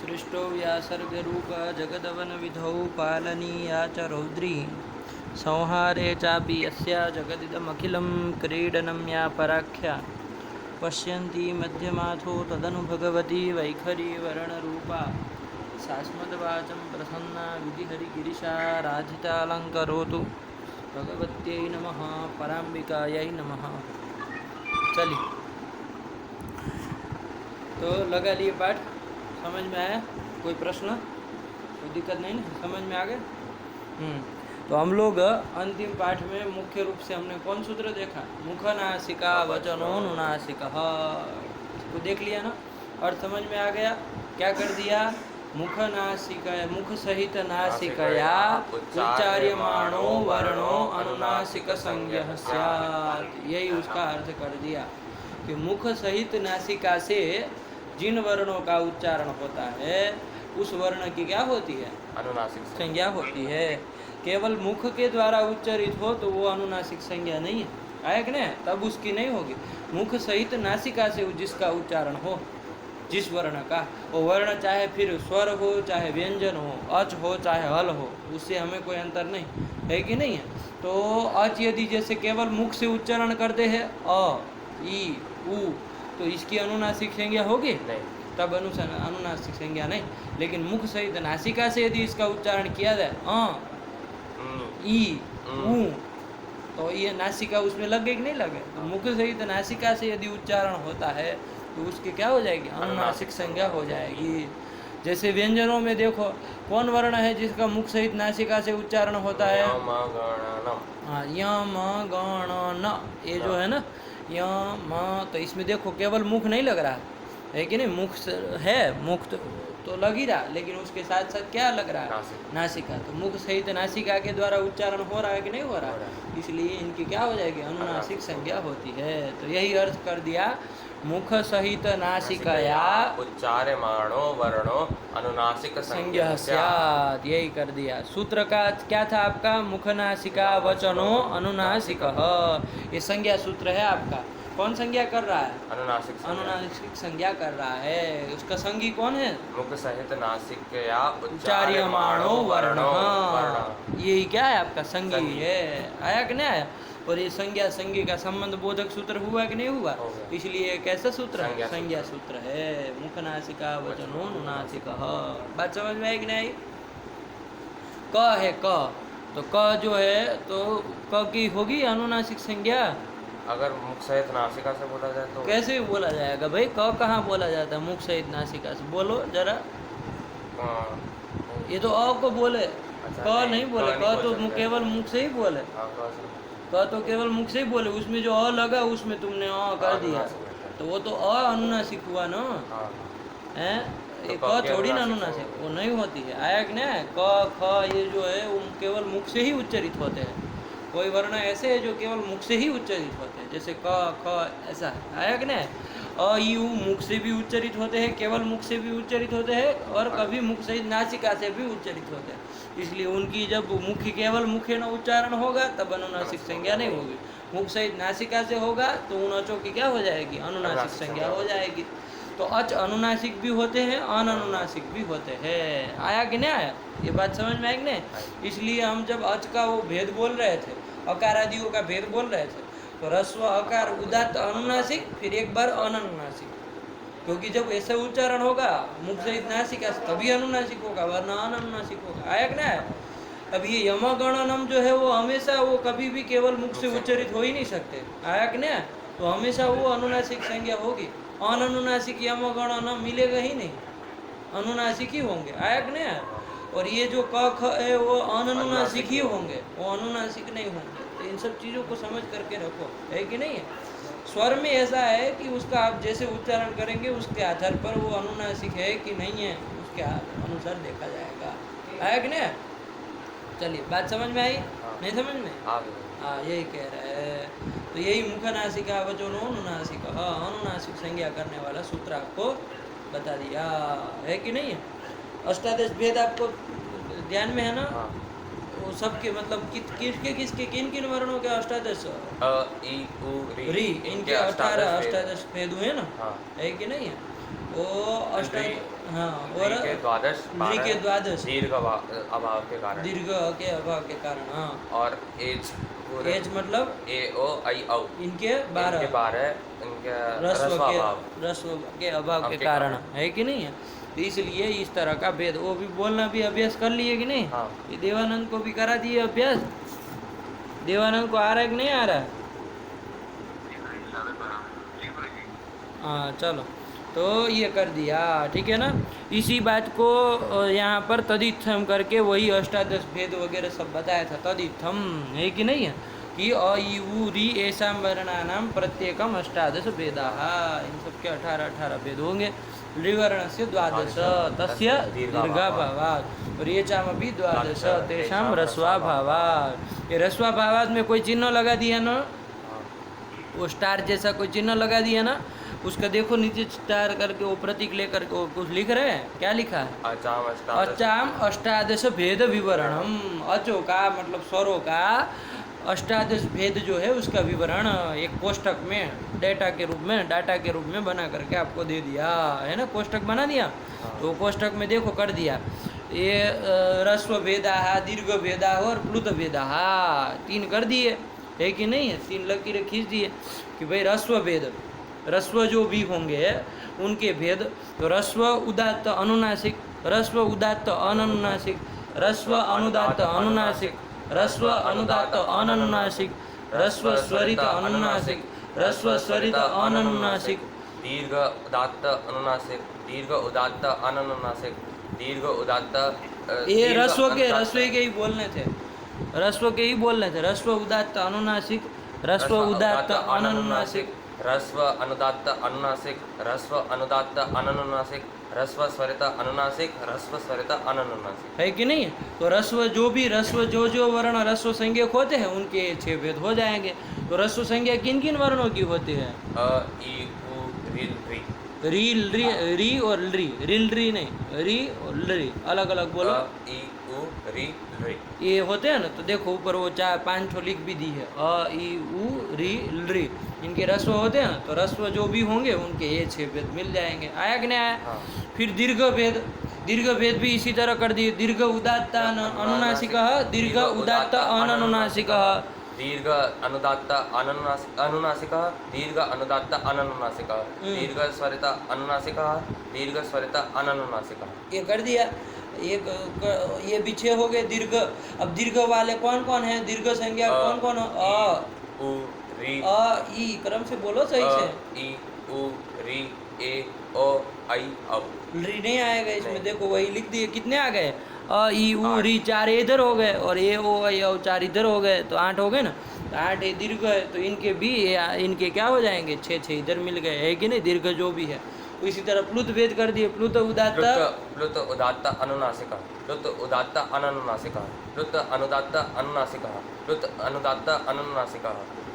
सृष्टो व्यासर्गरूप जगदवनविधौ पालनीया च रौद्री संहारे चापि यस्या जगदिदमखिलं क्रीडनं या पराख्या पश्यन्ती मध्यमाथो तदनु भगवती वैखरी वर्णरूपा सास्मद्वाचं प्रसन्ना विधिहरिगिरिशा राधितालङ्करोतु भगवत्यै नमः पराम्बिकायै नमः। चलिए, तो लगा लिए पाठ, समझ में आया? कोई प्रश्न, कोई दिक्कत नहीं ना? समझ में आ गए? तो हम लोग अंतिम पाठ में मुख्य रूप से हमने कौन सूत्र देखा? मुख नासिका वचनोनुनासिक, इसको देख लिया ना? और समझ में आ गया? क्या कर दिया? मुख नासिक, मुख सहित नासिकया उच्चार्यमाणो वर्णो अनुनासिक संज्ञः स्यात्, यही उसका अर्थ कर दिया कि मुख सहित नासिका से जिन वर्णों का उच्चारण होता है उस वर्ण की क्या होती है? अनुनासिक संज्ञा होती है। केवल मुख के द्वारा उच्चारित हो तो वो अनुनासिक संज्ञा नहीं है, आया कि नहीं? तब उसकी नहीं होगी। मुख सहित नासिका से जिसका उच्चारण हो, जिस वर्ण का, वो वर्ण चाहे फिर स्वर हो, चाहे व्यंजन हो, अच हो, चाहे हल हो, उससे हमें कोई अंतर नहीं है कि नहीं है? तो अच यदि जैसे केवल मुख से उच्चारण करते हैं अ, ई, उ, तो इसकी अनुनासिक संज्ञा होगी नहीं, तब अनुनासिक संज्ञा नहीं। लेकिन मुख सहित नासिका से यदि इसका उच्चारण किया जाए अ, ई, उ, तो ये नासिका उसमें लगे कि नहीं लगे? तो मुख सहित नासिका से यदि उच्चारण होता है तो उसकी क्या हो जाएगी? अनुनासिक संज्ञा हो जाएगी। जैसे व्यंजनों में देखो, कौन वर्ण है जिसका मुख सहित नासिका से उच्चारण होता है? हाँ, यम गण न, ये जो है ना यम, तो इसमें देखो केवल मुख नहीं लग रहा है कि नहीं? मुख है, मुख तो लग ही रहा, लेकिन उसके साथ साथ क्या लग रहा है? नासिका। तो मुख सहित नासिका के द्वारा उच्चारण हो रहा है कि नहीं हो रहा? इसलिए इनकी क्या हो जाएगी? अनुनासिक संज्ञा होती है। तो यही अर्थ कर दिया, मुख सहित नासिकया उच्चार्यमाणो वर्णो अनुनासिक संज्ञा स्यात्, यही कर दिया। सूत्र का क्या था आपका? मुख नासिका वचनो अनुनासिक, ये संज्ञा सूत्र है आपका। कौन संज्ञा कर रहा है? अनुनासिक संज्ञा कर रहा है। उसका संगी कौन है? मुख सहित नासिकया उच्चार्यमाणो वर्ण, यही क्या है आपका? संगी है। आया कि नहीं आया? और ये संज्ञा संगी का संबंध बोधक सूत्र हुआ कि नहीं हुआ? इसलिए कैसा सूत्र है? संज्ञा सूत्र है। मुख नासिका वचनो अनुनासिक। बात समझ में आई कि नहीं आई? क है क, तो क जो है तो क की होगी अनुनासिक संज्ञा। अगर मुख सहित नासिका से बोला जाए तो कैसे बोला जाएगा भाई? क कहाँ बोला जाता है मुख सहित नासिका से? बोलो जरा। ये तो अ को बोले, क नहीं बोले। क तो केवल मुख से ही बोले, क तो केवल मुख से ही बोले। उसमें जो अ लगा उसमें तुमने अ कर दिया, तो वो तो अ अनुनासिक हुआ ना? है ये क थोड़ी ना अनुनासिक, वो नहीं होती है। आया कि नहीं? क ख ये जो है वो केवल मुख से ही उच्चारित होते हैं। कोई वर्ण ऐसे है जो केवल मुख से ही उच्चारित होते हैं, जैसे क ख, ऐसा। आया कि नहीं? अ, ई, उ मुख से भी उच्चारित होते हैं, केवल मुख से भी उच्चारित होते हैं, और कभी मुख सहित नासिका से भी उच्चारित होते हैं। इसलिए उनकी जब मुख्य केवल मुखे न उच्चारण होगा तब अनुनासिक संज्ञा नहीं होगी। मुख सहित नासिका से होगा तो उन अचों की क्या हो जाएगी? अनुनासिक संज्ञा हो जाएगी। तो अच अनुनासिक भी होते हैं, अननुनासिक भी होते हैं। आया कि नहीं आया? ये बात समझ में आई कि नहीं? इसलिए हम जब अच का वो भेद बोल रहे थे, अकार आदियों का भेद बोल रहे थे, तो ह्रस्व अकार उदात्त अनुनासिक, फिर एक बार अननुनासिक। क्योंकि जब ऐसा उच्चारण होगा मुख सहित नासिका तभी अनुनासिक होगा, वरना अननुनासिक होगा। आया कि नहीं? अब ये यमगणनम जो है वो हमेशा, वो कभी भी केवल मुख से उच्चारित हो ही नहीं सकते। आया कि नहीं? तो हमेशा वो अनुनासिक संज्ञा होगी। अननुनासिक यमगणनम मिलेगा ही नहीं, अनुनासिक ही होंगे। आया कि नहीं? और ये जो क ख है वो अननुनासिक ही होंगे, वो अनुनासिक नहीं होंगे। तो इन सब चीज़ों को समझ करके रखो, है कि नहीं है? स्वर में ऐसा है कि उसका आप जैसे उच्चारण करेंगे उसके आधार पर वो अनुनासिक है कि नहीं है, उसके अनुसार देखा जाएगा। आया कि नहीं? चलिए, बात समझ में आई? नहीं समझ में? हाँ, यही कह रहे हैं। तो यही मुख नासिका वचनो अनुनासिक, अनुनासिक संज्ञा करने वाला सूत्र आपको बता दिया, है कि नहीं है? अष्टादश भेद आपको ध्यान में है ना? वो सबके मतलब किसके किन किन वर्णों के अष्टादश? अ, ई, उ, री, इनके 18 अष्टादश भेद हुए ना? है कि नहीं है? वो हाँ, और री के द्वादश री के द्वादश दीर्घ अभाव के कारण। दीर्घ के अभाव के कारण। हाँ, और एज पूरे एज मतलब ए ओ आई औ इनके 12 इनके रस्व के अभाव रस्व के अभाव के कारण है कि नहीं है। तो इसलिए इस तरह का भेद, वो भी बोलना भी अभ्यास कर लिए कि नहीं। हाँ। ये देवानंद को भी करा दिए अभ्यास। देवानंद को आ रहा है कि नहीं आ रहा है? हाँ चलो, तो ये कर दिया, ठीक है ना। इसी बात को यहाँ पर तदित्थम करके वही अष्टादश भेद वगैरह सब बताया था। तदित्थम है कि नहीं है कि अ इ उ री ऐसा वर्णानाम प्रत्येकम अष्टादश भेदा, इन सबके 18 भेद होंगे। ऋवर्ण से द्वादश तस्य दीर्घाभावात् और ये चामपि द्वादश तेषाम रस्वाभावात्। ये रस्वाभावात् में कोई चिन्ह लगा दिया ना, वो स्टार जैसा कोई चिन्ह लगा दिया ना, उसका देखो नीचे स्टार करके वो प्रतीक लेकर वो कुछ लिख रहे हैं। क्या लिखा है? अचाम अष्टादश भेद विवरणम। अचो का मतलब स्वरों का अष्टादश भेद जो है उसका विवरण एक कोष्ठक में डाटा के रूप में बना करके आपको दे दिया है ना। कोष्ठक बना दिया, तो कोष्ठक में देखो कर दिया ये रस्व भेदा, दीर्घ भेदा और प्लुत भेदा, 3 कर दिए है कि नहीं है। 3 लकीरें खींच दिए कि भाई रस्व भेद, रस्व जो भी होंगे उनके भेद। तो रस्व उदात्त अनुनासिक, रस्व उदात्त अननुनासिक, रस्व अनुदात्त अनुनासिक, रस्व अनुदात्त अननुनासिक, रस्व स्वरित अनुनासिक, रस्व स्वरित अननुनासिक, दीर्घ उदात्त अनुनासिक, दीर्घ उदात्त अननुनासिक, दीर्घ उदात्त। ये रस्व के ही बोलने थे, रस्व के ही बोलने थे। रस्व उदात्त अनुनासिक, रस्व उदात्त अननुनासिक, रस्व अनुदात्त अनुनासिक, रस्व अनुदात्त अननुनासिक, रस्व स्वरित अनुनासिक, रस्व स्वरित अननुनासिक, है कि नहीं। तो रस्व जो वर्ण रस्व संज्ञक होते हैं उनके 6 भेद हो जाएंगे। तो रस्व संज्ञा किन किन वर्णों की होती है? अ ई उ रिल री, रील री, री और री, रिल री नहीं, री और री अलग अलग बोलो। ई उ री री ये होते हैं ना। तो देखो ऊपर वो 4-5 ठो लिख भी दी है, अ ई उ री री, इनके रस्व होते हैं ना। तो रस्व जो भी होंगे उनके ये 6 भेद मिल जाएंगे। आया कि नहीं आया? हाँ। फिर दीर्घ भेद भी इसी तरह कर दिए। दीर्घ उदात्त अनुनासिक, दीर्घ उदात्त अननुनासिक, दीर्घ अनुदात्त अनुनासिक, दीर्घ अनुदात्त अननुनासिक, दीर्घ स्वरित अनुनासिक, दीर्घ स्वरित अननुनासिक। ये कर दिया। ये भी 6 हो गए दीर्घ। अब दीर्घ वाले कौन कौन है? दीर्घ संज्ञा कौन कौन? अ उ री, अ ई क्रम से बोलो सही से। ई उ री ए ओ आई औ। री नहीं आएगा इसमें, देखो वही लिख दिए। कितने आ गए? अ ई उ री 4 इधर हो गए और ए ओ आई औ 4 इधर हो गए, तो 8 हो गए ना। तो 8 ये दीर्घ है, तो इनके भी इनके क्या हो जाएंगे? 6 इधर मिल गए, है कि नहीं। दीर्घ जो भी है। तो इसी तरह प्लुत भेद कर दिए। प्लुत उदात्त अनुनासिक, प्लुत उदात्त अननुनासिक, प्लुत अनुदात्त अनुनासिक, प्लुत अनुदात्त अनुनासिक,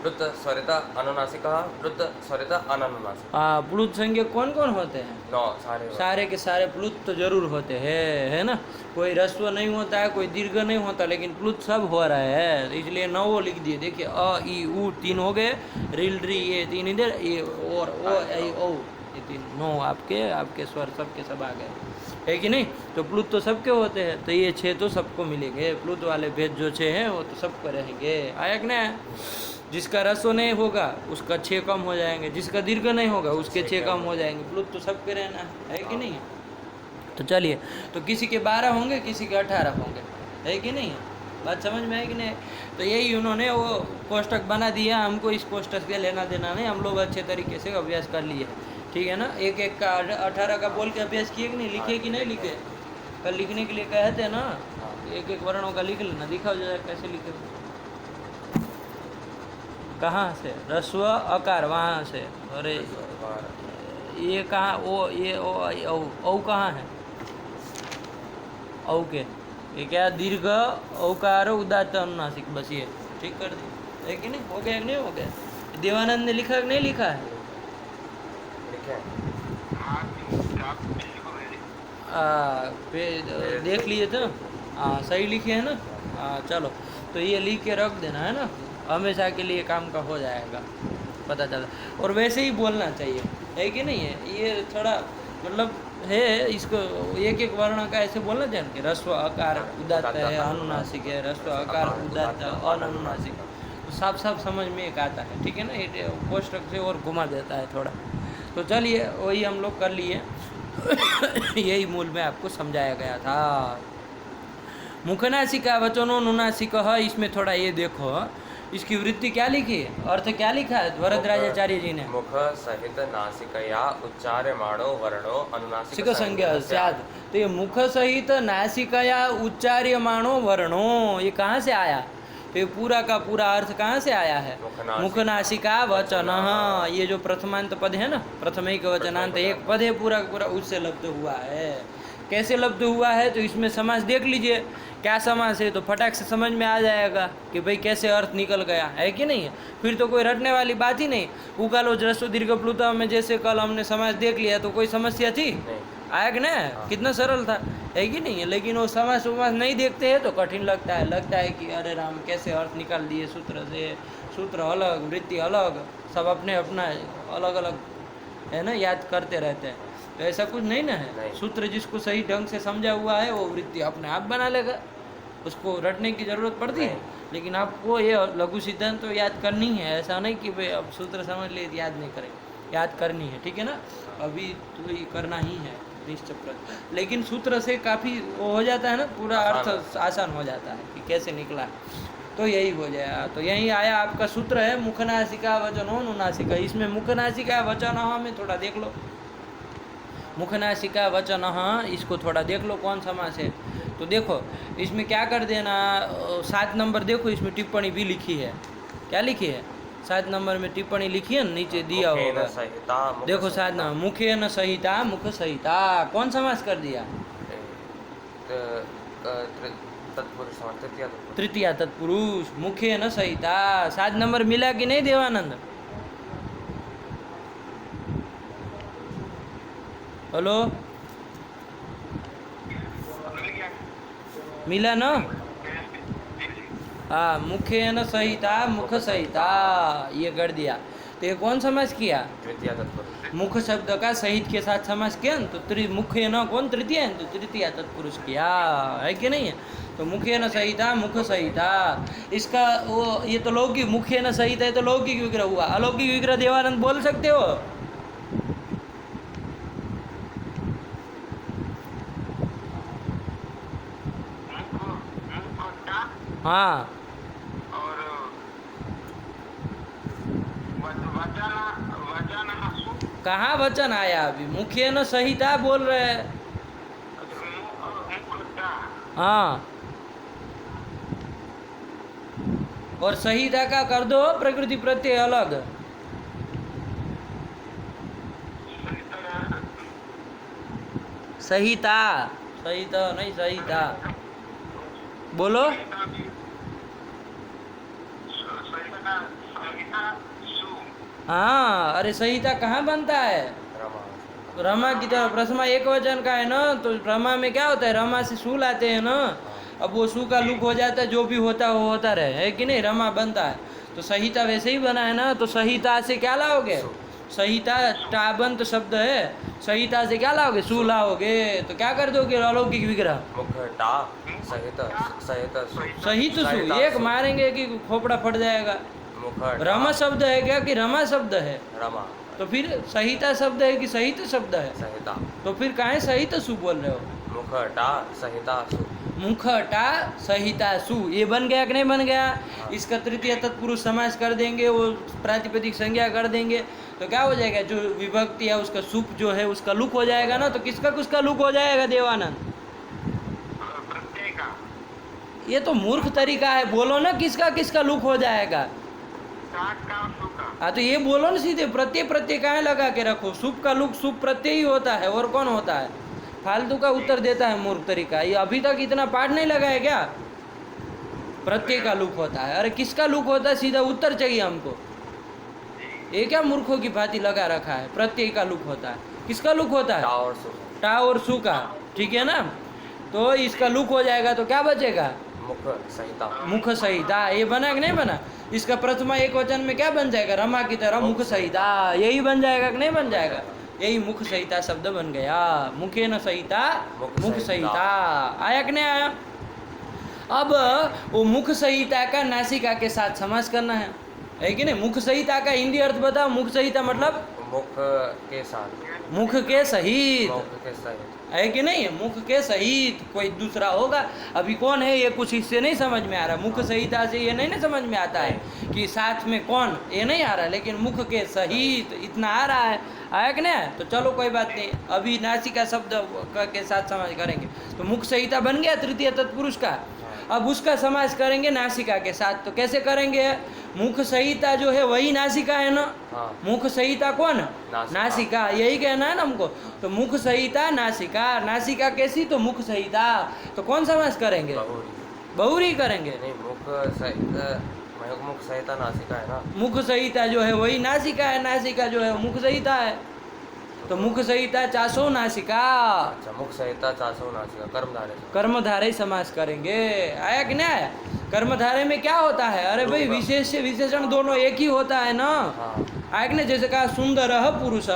प्लुत स्वरित अनुनासिक, प्लुत स्वरित अननुनासिक। प्लुत संज्ञा कौन कौन होते हैं? 9 सारे के सारे प्लुत तो जरूर होते हैं, है ना। कोई रस्व नहीं होता है, कोई दीर्घ नहीं होता, लेकिन प्लुत सब हो रहा है। तो इसलिए 9 लिख दिए। देखिए अ ई उ 3 हो गए, रिल री ये 3 इधर, ये और ओ आई ओ ये 3, 9 आपके स्वर सबके सब आ गए, है कि नहीं। तो प्लुत तो सबके होते हैं, तो ये 6 तो सबको मिलेंगे। प्लुत वाले भेद जो 6 हैं वो तो सबको रहेंगे। आया कि नहीं? जिसका रस्व नहीं होगा उसका 6 कम हो जाएंगे, जिसका दीर्घ नहीं होगा उसके 6 कम हो जाएंगे। प्लुत तो सबके रहना है कि नहीं। तो चलिए, तो किसी के 12 होंगे, किसी के 18 होंगे, है कि नहीं। बात समझ में आई कि नहीं। तो यही उन्होंने वो कोष्ठक बना दिया। हमको इस कोष्ठक से लेना देना नहीं, हम लोग अच्छे तरीके से अभ्यास कर लिए, ठीक है ना। एक एक का 18 का बोल के अभ्यास किए कि नहीं, लिखे कि नहीं लिखे। कल लिखने के लिए कहे थे ना, एक एक वर्णों का लिख लेना। दिखाओ जरा कैसे लिखे। कहाँ से? रस्व अकार वहाँ से। अरे ये कहाँ? ओ ये ओ औ कहाँ है? औ के ये क्या? दीर्घ औकार उदात्त अनुनासिक, बस ये ठीक कर दी, है कि नहीं। हो गया कि नहीं हो गया? देवानंद ने लिखा कि नहीं लिखा है? देख लिए थे। सही लिखे है ना। चलो, तो ये लिख के रख देना, है ना। हमेशा के लिए काम का हो जाएगा, पता चला। और वैसे ही बोलना चाहिए, है कि नहीं है। ये थोड़ा मतलब है, इसको एक एक वर्ण का ऐसे बोलना चाहिए कि ह्रस्व अकार उदात्त है, अनुनासिक है, ह्रस्व अकार उदात्त अनुनासिक, तो साफ साफ समझ में एक आता है। ठीक है ना, ये कोष्टक से और घुमा देता है थोड़ा। तो चलिए वही हम लोग कर लिए यही मूल में आपको समझाया गया था। मुखनासिका वचनो नुनासिक, इसमें थोड़ा ये देखो इसकी वृत्ति क्या लिखी है, अर्थ क्या लिखा है वरदराजाचार्य जी ने। मुख सहित नासिकया उच्चार्यमाणो वर्णो अनुनासिक सिक संज्ञा स्यात्। तो ये मुख सहित नासिकया उच्चार्यमाणो वर्णो, ये कहाँ से आया? तो ये पूरा का पूरा अर्थ कहाँ से आया है? मुखनासिका वचन, ये जो प्रथमांत पद है ना, प्रथमिक वचनांत एक पद है पूरा का पूरा, उससे लब्ध हुआ है। कैसे लब्ध हुआ है? तो इसमें समास देख लीजिए क्या समास है, तो फटाक से समझ में आ जाएगा कि भाई कैसे अर्थ निकल गया है कि नहीं है। फिर तो कोई रटने वाली बात ही नहीं। उकालो ह्रस्व दीर्घ प्लुता में जैसे कल हमने समास देख लिया तो कोई समस्या थी? आया कि ना, कितना सरल था, है कि नहीं है। लेकिन वो समास उमास नहीं देखते हैं तो कठिन लगता है कि अरे राम कैसे अर्थ निकाल दिए सूत्र से, सूत्र अलग, वृत्ति अलग, सब अपने अपना अलग अलग है ना, याद करते रहते हैं। तो ऐसा कुछ नहीं ना है। सूत्र जिसको सही ढंग से समझा हुआ है वो वृत्ति अपने आप बना लेगा, उसको रटने की ज़रूरत पड़ती है। लेकिन आपको ये लघु सिद्धांत तो याद करनी है, ऐसा नहीं कि भाई अब सूत्र समझ लिए याद नहीं करें, याद करनी है। ठीक है ना, अभी तो ये करना ही है निश्चित। लेकिन सूत्र से काफ़ी वो हो जाता है ना, पूरा अर्थ आसान हो जाता है कि कैसे निकला, तो यही हो जाएगा। तो यही आया आपका सूत्र है मुखनासिका वचनो नुनासिका। इसमें मुखनासिका वचन में थोड़ा देख लो, मुखनासिका वचन, इसको थोड़ा देख लो कौन समास है। तो देखो इसमें क्या कर देना, 7 नंबर देखो, इसमें टिप्पणी भी लिखी है। क्या लिखी है? 7 नंबर में टिप्पणी लिखी है, नीचे दिया होगा, देखो 7 नंबर, मुखे न सहिता मुख सहिता, कौन समास कर दिया? तृतीया तत्पुरुष, मुखे न सहिता। 7 नंबर मिला कि नहीं देवानंद? हेलो, मिला ना? हाँ, मुखे न सहिता मुख सहिता, ये कर दिया। तो ये कौन समास किया? तृतीया तत्पुरुष। मुख शब्द का सहित के साथ समास किया न, तो मुखे न कौन तृतीय है, तो तृतीया तत्पुरुष किया, है कि नहीं है। तो मुखे न सहिता मुख सहिता, इसका वो ये तो लौकिक, मुखे न सहिता है तो लौकिक विग्रह हुआ। अलौकिक विग्रह देवानंद बोल सकते हो? हाँ, कहाँ वचन आया? अभी मुखे न सहिता बोल रहे हैं। हाँ, और सहिता का कर दो प्रकृति प्रत्यय अलग। सहिता, सहिता नहीं सहिता, बोलो। हाँ, अरे संहिता कहाँ बनता है? रमा की तरह प्रथमा एक वचन का है ना, तो रमा में क्या होता है, रमा से सू लाते हैं ना, अब वो सू का लुक हो जाता है, जो भी होता है वो होता रहे, है कि नहीं, रमा बनता है। तो संहिता वैसे ही बना है ना, तो संहिता से क्या लाओगे? संहिता टाबंत शब्द है, संहिता से क्या लाओगे? सू लाओगे, तो क्या कर दोगे? अलौकिक विग्रह सहित सू एक मारेंगे कि खोपड़ा फट जाएगा। रमा शब्द है क्या कि रमा शब्द है? रमा। तो फिर संहिता शब्द है कि सहित शब्द है? संहिता। तो फिर काहे सहित सु बोल रहे हो? मुखटा संहिता सु, मुखटा संहिता सु, ये बन गया कि नहीं बन गया? इसका तृतीय तत्पुरुष समास कर देंगे, वो प्रातिपदिक संज्ञा कर देंगे, तो क्या हो जाएगा? जो विभक्ति है उसका सुप जो है उसका लुक हो जाएगा ना। तो किसका लुक हो जाएगा देवानंद? ये तो मूर्ख तरीका है, बोलो ना किसका लुक हो जाएगा। हाँ, तो ये बोलो ना सीधे, प्रत्यय काहे लगा के रखो? सुप का लुक सुप प्रत्यय ही होता है, और कौन होता है? फालतू का उत्तर देता है मूर्ख तरीका। ये अभी तक इतना पाठ नहीं लगा है क्या? प्रत्यय का लुक होता है। अरे किसका लुक होता है? सीधा उत्तर चाहिए हमको। ये क्या मूर्खों की भांति लगा रखा है? प्रत्यय का लुक होता है। किसका लुक होता है? टा और सु का, ठीक है ना। तो इसका लुक हो जाएगा तो क्या बचेगा? मुख संहिता। ये बना कि नहीं बना? इसका प्रथमा एक वचन में क्या बन जाएगा? रमा की तरह मुख संहिता, यही बन जाएगा कि नहीं बन जाएगा? यही मुख सहिता शब्द बन गया। मुखेन सहिता मुख मुख सहिता। सहिता। आया कि नहीं आया? अब वो मुख सहिता का नासिका के साथ समास करना है कि नहीं? मुख सहिता का हिंदी अर्थ बताओ। मुख सहिता मतलब मुख के साथ, मुख के सहित, मुख के सहित, है कि नहीं? मुख के सहित कोई दूसरा होगा। अभी कौन है ये कुछ इससे नहीं समझ में आ रहा। मुख सहिता से ये नहीं ना समझ में आता है कि साथ में कौन, ये नहीं आ रहा, लेकिन मुख के सहित इतना आ रहा है। आया कि नहीं? तो चलो कोई बात नहीं, अभी नासिका शब्द के साथ समास करेंगे। तो मुख सहिता बन गया तृतीय तत्पुरुष का। अब उसका समास करेंगे नासिका के साथ। तो कैसे करेंगे? मुख सहिता जो है वही नासिका है ना। हाँ। मुख सहिता कौन? नासिका। नासिका, यही कहना है ना हमको। तो मुख सहिता नासिका, नासिका कैसी? तो मुख सहिता। तो कौन समास करेंगे? बहुरी। बहुरी करेंगे। नहीं, मुख सहिता नासिका है ना। मुख सहिता जो है वही नासिका है, नासिका जो है मुख सहिता है। तो मुख सहिता चासो नासिका। अच्छा, मुख सहिता चासो नासिका, कर्मधारय से। कर्मधारय समास करेंगे। आया कि नहीं आया? कर्मधारय में क्या होता है? अरे भाई, विशेष से विशेषण दोनों एक ही होता है ना। हाँ। आया कि नहीं? जैसे कहा सुंदर पुरुष,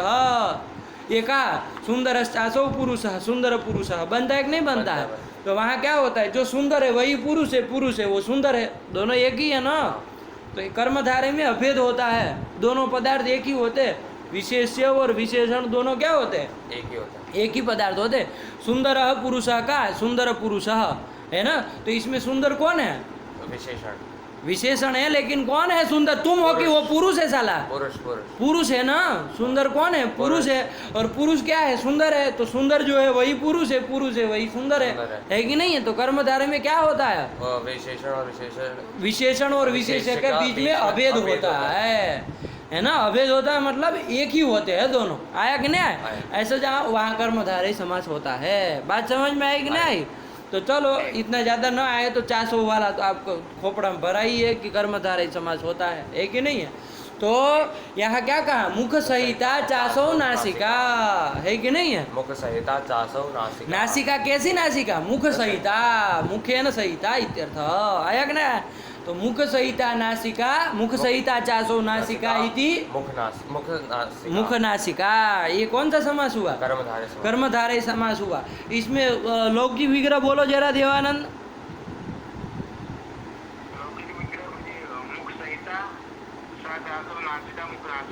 ये कहा सुंदर चासो पुरुष, सुंदर पुरुष बनता है कि नहीं बनता है? तो वहाँ क्या होता है? जो सुंदर है वही पुरुष है, पुरुष है वो सुंदर है, दोनों एक ही है ना। तो कर्मधारय में अभेद होता है, दोनों पदार्थ एक ही होते। विशेष्य और विशेषण दोनों क्या होते हैं? एक ही होता है, एक ही पदार्थ होते। सुंदर पुरुष का सुंदर पुरुष है ना। तो इसमें सुंदर कौन है? विशेषण, विशेषण है, लेकिन कौन है सुंदर? तुम हो कि वो पुरुष है? साला पुरुष, पुरुष, पुरुष है ना। सुंदर कौन है? पुरुष है। और पुरुष क्या है? सुंदर है। तो सुंदर जो है वही पुरुष है, पुरुष है वही सुंदर है कि नहीं है? तो कर्मधारय में क्या होता है? विशेषण और विशेषण, विशेषण और विशेष्य के बीच में अभेद होता है ना। अभेद होता है मतलब एक ही होते हैं दोनों। आया कि नहीं आया? ऐसा जहाँ वहाँ कर्मधारय समास होता है। बात समझ में आई कि नहीं आई? तो चलो, इतना ज़्यादा ना आए तो 400 वाला तो आपको खोपड़ा में भरा ही है कि कर्मधारय समास होता है कि नहीं है? तो यहाँ क्या कहा? मुख सहिता चासो नासिका, है कि नहीं है? मुख सहिता चासो नासिका। नासिका कैसी नासिका? मुख सहिता, मुखेन सहिता इत्यर्थ। आया कि ना? तो मुख सहिता नासिका, मुख सहिता चासो नासिका इति मुख नासिका। ये कौन सा समास हुआ? कर्मधारय समास। कर्मधारय समास हुआ। इसमें लौकिक विग्रह बोलो जरा देवानंद।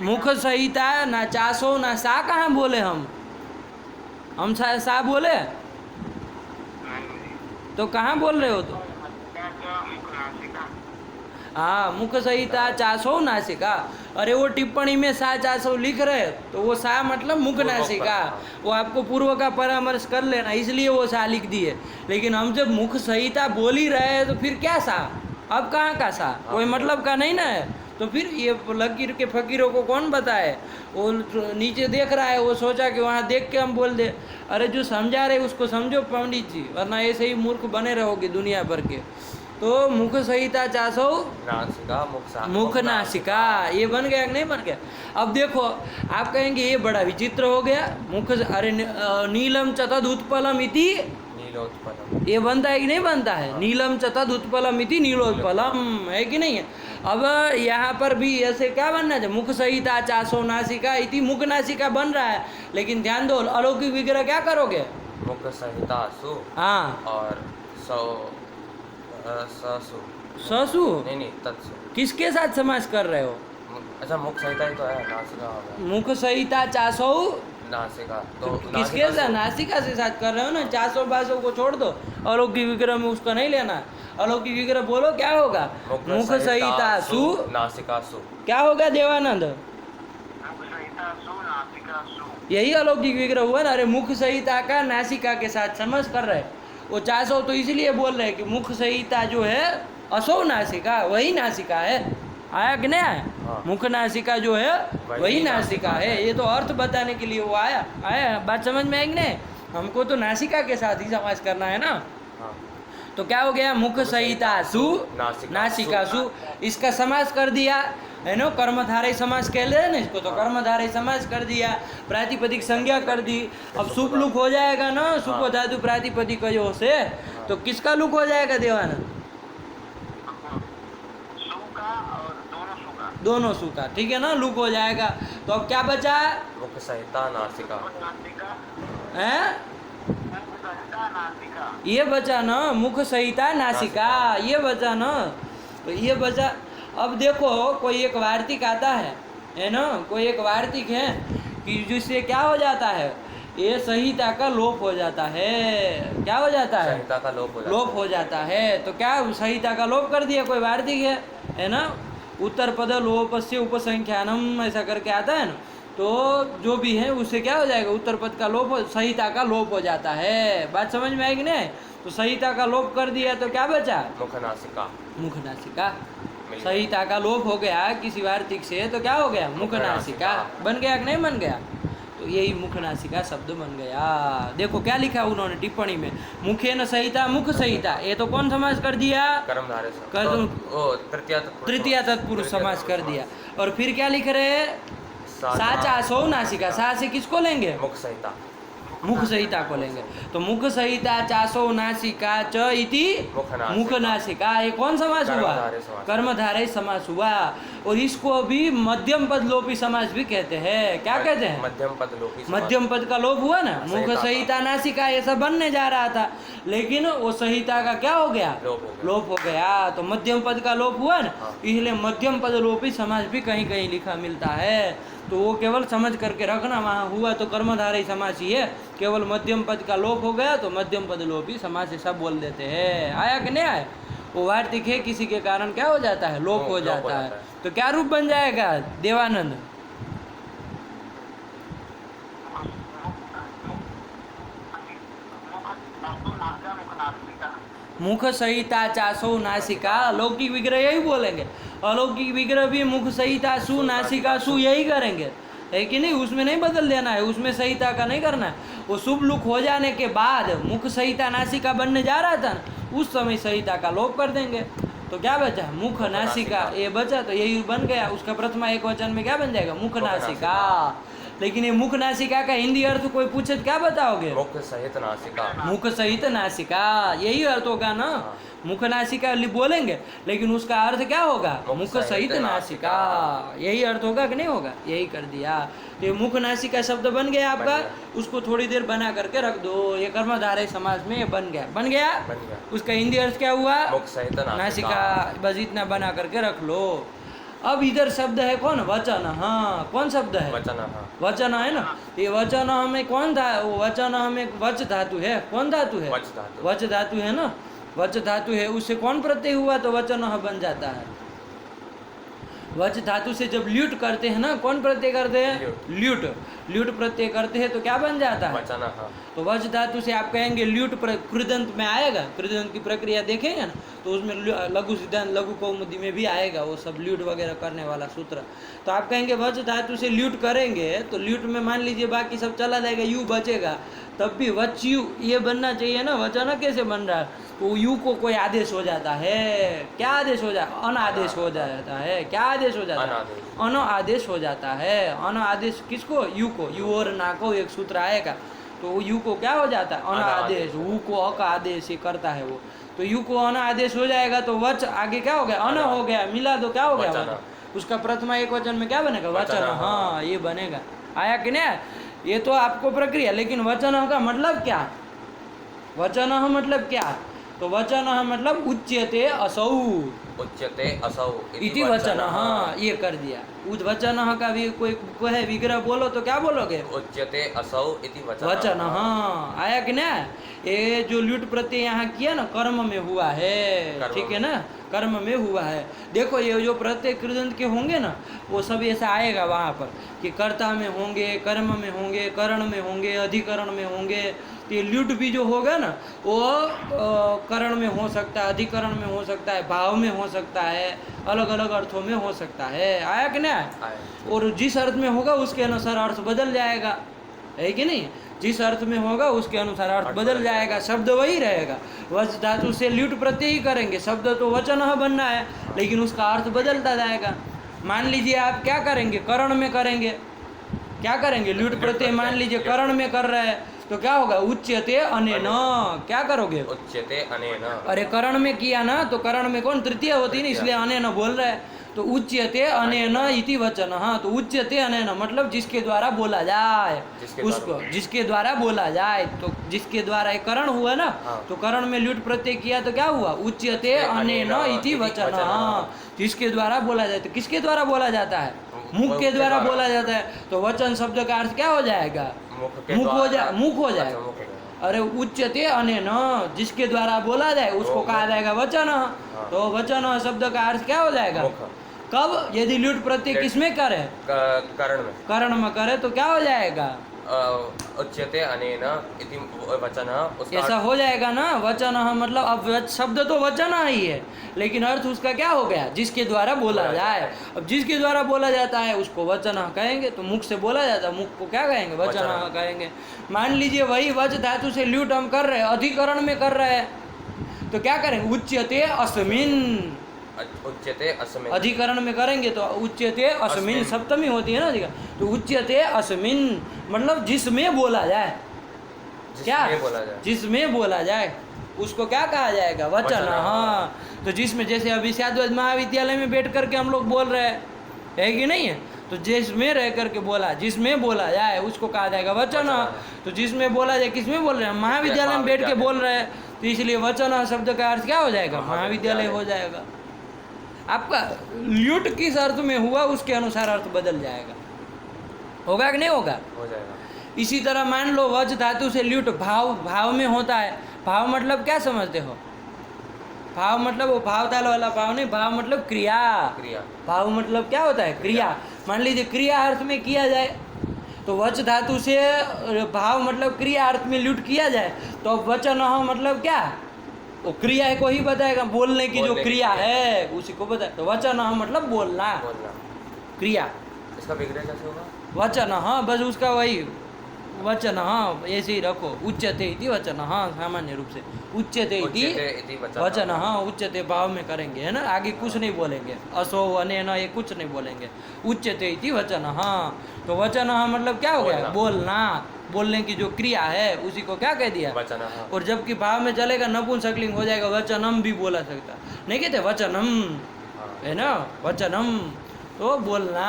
मुख सहिता ना चासो ना सा कहाँ बोले हम सा बोले? तो कहाँ बोल रहे हो? तो हाँ, मुख सहिता चासो नासिका। अरे वो टिप्पणी में सा चासो लिख रहे, तो वो सा मतलब मुख नासिका। वो आपको पूर्व का परामर्श कर लेना, इसलिए वो सा लिख दिए। लेकिन हम जब मुख सहिता बोल ही रहे हैं तो फिर क्या सा? अब कहाँ का सा? कोई मतलब का नहीं ना है। तो फिर ये लकीर के फकीरों को कौन बताए? वो नीचे देख रहा है, वो सोचा कि वहाँ देख के हम बोल दे। अरे जो समझा रहे उसको समझो पंडित जी, वरना ऐसे ही मूर्ख बने रहोगे दुनिया भर के। तो मुख सहिता चासो नासिका, मुख नासिका, ये बन गया कि नहीं बन गया? अब देखो, आप कहेंगे ये बड़ा विचित्र हो गया। मुख, अरे नीलम चतद उत्पलम इति नीलोत्पलम, ये बनता है कि नहीं बनता है? नीलम चतद उत्पलम इति नीलोत्पलम, है कि नहीं है? अब यहाँ पर भी ऐसे क्या बनना चाहिए? मुख सहिता चासो नासिका इति मुख नासिका बन रहा है। लेकिन ध्यान दो, अलौकिक विग्रह क्या करोगे? मुख सहिता सु, हाँ, और ससु, ससु। नहीं तत्सु। किसके साथ समास कर रहे हो? अच्छा, मुख सहिता ही तो है, नासिका हो गया। मुख सहिता चासो नासिका तो किसके साथ? नासिका से साथ कर रहे हो ना। चासो बासो को छोड़ दो, अलौकिक विग्रह में उसका नहीं लेना। अलौकिक विग्रह बोलो क्या होगा? मुख सहिता सु नासिका सु। क्या होगा देवानंद? यही अलौकिक विग्रह हुआ ना। अरे मुख सहिता का नासिका के साथ समझ कर रहे। वो चासो तो इसलिए बोल रहे कि मुख सहिता जो है असो नासिका, वही नासिका है। आया कि नहीं आया? हाँ। मुख नासिका जो है वही नासिका है। ये तो अर्थ बताने के लिए वो आया। बात समझ में आएगी नहीं? हमको तो नासिका के साथ ही समास करना है ना। हाँ। तो क्या हो गया? मुख सहिता सु नासिका सु। इसका समास कर दिया है ना। कर्मधारय समास कह ले ना इसको, तो कर्मधारय समास कर दिया, प्रातिपदिक संज्ञा कर दी। अब सुप लुक हो जाएगा ना, सुप धातु प्रातिपदिक जो से, तो किसका लुक हो जाएगा देवानंद? दोनों सु का, ठीक है ना, लुक हो जाएगा। तो अब क्या बचा मुख सहिता नासिका। है? ये बचा ना, मुख सहिता नासिका, ये बचा ना। तो ये बचा। अब देखो कोई एक वार्तिक आता है ना, कोई एक वार्तिक है कि जिससे क्या हो जाता है, ये संहिता का लोप हो जाता है। क्या हो जाता है? संहिता का लोप हो जाता है। तो क्या संहिता का लोप कर दिया कोई वार्तिक है ना, उत्तर पद लोपस्य उपसंख्यानम ऐसा करके आता है ना, तो जो भी है उससे क्या हो जाएगा, उत्तर पद का लोप, संहिता का लोप हो जाता है। बात समझ में आएगी नहीं? तो संहिता का लोप कर दिया तो क्या बचा? मुख नासिका। मुख नासिका। संहिता का लोप हो गया किसी वार्तिक से तो क्या हो गया? मुख नासिका। बन गया कि नहीं बन गया? तो यही मुख नासिका शब्द बन गया। देखो क्या लिखा उन्होंने टिप्पणी में, मुखे न संहिता मुख संहिता, ये तो कौन समास कर दिया? कर्मधारय तृतीया तत्पुरुष समास कर दिया। और फिर क्या लिख रहे हैं? साचा सौ नासिका। सा से किसको लेंगे? मुख संहिता। मुख संहिता को लेंगे। तो मुख संहिता चासो नासिका च इति मुख नासिका, ये कौन समास हुआ? कर्मधारय समास हुआ। और इसको भी मध्यम पद लोपी समास भी कहते हैं। क्या कहते हैं? मध्यम पद लोपी। मध्यम पद का लोप हुआ ना, मुख संहिता नासिका ये सब बनने जा रहा था, लेकिन वो संहिता का क्या हो गया? लोप हो गया। तो मध्यम पद का लोप हुआ ना, इसलिए मध्यम पद लोपी समास भी कहीं कहीं लिखा मिलता है। तो वो केवल समझ करके रखना, वहाँ हुआ तो कर्मधारय समास ही है, केवल मध्यम पद का लोप हो गया तो मध्यम पद लोपी समास सब बोल देते हैं। आया कि नहीं आया? वो वार्तिक है किसी के कारण क्या हो जाता है? लोप हो जाता है। तो क्या रूप बन जाएगा देवानंद? मुख संहिता चासो नासिका। अलौकिक विग्रह यही बोलेंगे, अलौकिक विग्रह भी मुख संहिता सु नासिका सु यही करेंगे, है कि नहीं? उसमें नहीं बदल देना है, उसमें संहिता का नहीं करना है। वो शुभ लुक हो जाने के बाद मुख संहिता नासिका बनने जा रहा था ना, उस समय संहिता का लोप कर देंगे। तो क्या बचा? मुख नासिका ये बचा। तो यही बन गया। उसका प्रथमा एक वचन में क्या बन जाएगा? मुख नासिका। लेकिन ये मुख नासिका का हिंदी अर्थ कोई पूछे तो क्या बताओगे? मुख सहित नासिका। मुख सहित नासिका यही अर्थ होगा ना। मुख नासिका बोलेंगे लेकिन उसका अर्थ क्या होगा? मुख सहित नासिका। यही अर्थ होगा कि नहीं होगा? यही कर दिया। तो ये मुख नासिका शब्द बन गया आपका। उसको थोड़ी देर बना करके रख दो। ये कर्मधारय समाज में ये बन गया। बन गया। उसका हिंदी अर्थ क्या हुआ? मुख सहित नासिका। बस इतना बना करके रख लो। अब इधर शब्द है कौन? वचन। हाँ, कौन शब्द है? वचन है ना। ये वचन में कौन था? वो वचन में वच धातु है। कौन धातु है? वच धातु है ना। वच धातु है, उससे कौन प्रत्यय हुआ तो वचन बन जाता है। वच धातु से जब ल्यूट करते हैं ना, कौन प्रत्यय करते हैं? ल्यूट। ल्यूट प्रत्यय करते हैं तो क्या बन जाता है? तो वच धातु से आप कहेंगे ल्यूट कृदंत में आएगा। कृदंत की प्रक्रिया देखेंगे ना तो उसमें लघु सिद्धांत लघु कौमुदी में भी आएगा वो सब ल्यूट वगैरह करने वाला सूत्र। तो आप कहेंगे वच धातु से ल्यूट करेंगे तो ल्यूट में मान लीजिए बाकी सब चला जाएगा, यू बचेगा, तब भी वच यू ये बनना चाहिए ना। वचन कैसे बन रहा है? तो यू को कोई आदेश हो जाता है। क्या आदेश हो जाता है? अनादेश हो जाता है। क्या आदेश हो जाता है? अन आदेश हो जाता है। अन आदेश किसको? यू को। यू और ना को एक सूत्र आएगा तो यू को क्या हो जाता है? अन आदेश। ऊ को अ का आदेश ये करता है वो। तो यू को अन आदेश हो जाएगा तो वच आगे क्या हो गया? अन हो गया। मिला दो क्या हो गया? उसका प्रथमा एक वचन में क्या बनेगा? वचन। हाँ, ये बनेगा। आया कि नहीं? ये तो आपको प्रक्रिया। लेकिन वचन का मतलब क्या? वचन मतलब क्या? तो वचन मतलब उच्यते असौ। उच्यते असौ इति वचन। हाँ, ये कर दिया। उस वचन का भी कोई है विग्रह बोलो तो क्या बोलोगे? उच्यते असौ इति वचन। हाँ, आया कि नहीं? ये जो ल्यूट प्रत्यय यहाँ किया ना, कर्म में हुआ है। ठीक है ना? कर्म में हुआ है। देखो ये जो प्रत्यय कृदंत के होंगे ना, वो सब ऐसा आएगा वहाँ पर कि कर्ता में होंगे, कर्म में होंगे, करण में होंगे, अधिकरण में होंगे। तो ये ल्यूट भी जो होगा ना वो करण में हो सकता है, अधिकरण में हो सकता है, भाव में हो सकता है, अलग अलग अर्थों में हो सकता है। आया कि नहीं? और जिस अर्थ में होगा उसके अनुसार अर्थ बदल जाएगा, है कि नहीं? जिस अर्थ में होगा उसके अनुसार अर्थ बदल जाएगा, शब्द वही रहेगा। वच धातु से ल्यूट प्रत्यय ही करेंगे, शब्द तो वचन बनना है लेकिन उसका अर्थ बदलता जाएगा। मान लीजिए आप क्या करेंगे? करण में करेंगे। क्या करेंगे? ल्यूट प्रत्यय मान लीजिए करण में कर रहे हैं तो क्या होगा? उच्यते अनेन। क्या करोगे? उच्यते अनेन। अरे करण में किया ना तो करण में कौन? तृतीय होती ना, इसलिए अनेन बोल रहा है। तो उच्यते अनेन इति वचन। हाँ, तो उच्यते अनेन मतलब जिसके द्वारा बोला जाए, उसको जिसके द्वारा बोला जाए। तो जिसके द्वारा एक करण हुआ ना, तो करण में ल्युट प्रत्यय किया तो क्या हुआ? उच्यते अनेन इति वचन। हाँ, जिसके द्वारा बोला जाए। तो किसके द्वारा बोला जाता है? मुख के द्वारा बोला जाता है। तो वचन शब्द का अर्थ क्या हो जाएगा? मुख हो जाएगा। अरे उच्यते अनेन, जिसके द्वारा बोला जाए उसको कहा जाएगा वचन। तो वचन शब्द का अर्थ क्या हो जाएगा? कब? यदि ल्युट प्रत्यय किसमें करे? करण में करे तो क्या हो जाएगा? उच्यते अनेन इति वचन। ऐसा हो जाएगा ना। वचन मतलब अब शब्द तो वचन ही है, लेकिन अर्थ उसका क्या हो गया? जिसके द्वारा बोला जाए। अब जिसके द्वारा बोला जाता है उसको वचन कहेंगे। तो मुख से बोला जाता है, मुख को क्या कहेंगे? वचन कहेंगे। मान लीजिए वही वच धातु से ल्युट हम कर रहे हैं, अधिकरण में कर रहे हैं, तो क्या करेंगे? उच्यते अस्मिन्। उच्यते अस्मिन् अधिकरण में करेंगे तो उच्यते अस्मिन्, सप्तमी होती है ना अधिकरण। तो उच्यते अस्मिन् मतलब जिसमें बोला जाए। क्या? जिसमें बोला जाए उसको क्या कहा जाएगा? वचन। हाँ, तो जिसमें, जैसे अभी शायद महाविद्यालय में बैठ करके हम लोग बोल रहे हैं, है कि नहीं है? तो जिसमें रह करके बोला, जिसमें बोला जाए उसको कहा जाएगा वचन। तो जिसमें बोला जाए, किसमें बोल रहे हैं? महाविद्यालय में बैठ के बोल रहे हैं, तो इसलिए वचन शब्द का अर्थ क्या हो जाएगा? महाविद्यालय हो जाएगा। आपका ल्युट किस अर्थ में हुआ उसके अनुसार अर्थ बदल जाएगा। होगा कि नहीं होगा? हो जाएगा। इसी तरह मान लो वच धातु से ल्युट भाव में होता है। भाव मतलब क्या समझते हो? भाव मतलब वो भाव ताल वाला भाव नहीं, भाव मतलब क्रिया। भाव मतलब क्या होता है? क्रिया। मान लीजिए क्रिया अर्थ में किया जाए, तो वच धातु से भाव मतलब क्रिया अर्थ में ल्युट किया जाए, तो वचन मतलब क्या? वो क्रिया को ही बताएगा। बोलने की जो क्रिया है उसी को बताए। तो वचन मतलब बोलना, क्रिया। इसका विग्रह कैसे होगा? वचन। हाँ, बस उसका वही वचन। हाँ, ऐसे ही रखो। उच्यते इति वचन। हाँ, सामान्य रूप से उच्यते इति वचन। हाँ, उच्यते भाव में करेंगे, है ना। आगे कुछ नहीं बोलेंगे, असो अनेन ये कुछ नहीं बोलेंगे। उच्यते इति वचन। हाँ, तो वचन मतलब क्या हो गया? बोलना। बोलने की जो क्रिया है उसी को क्या कह दिया? वचन। और जबकि भाव में चलेगा नपुंसकलिंग हो जाएगा, वचनम भी बोला सकता। नहीं कहते वचनम, है ना, वचनम। तो बोलना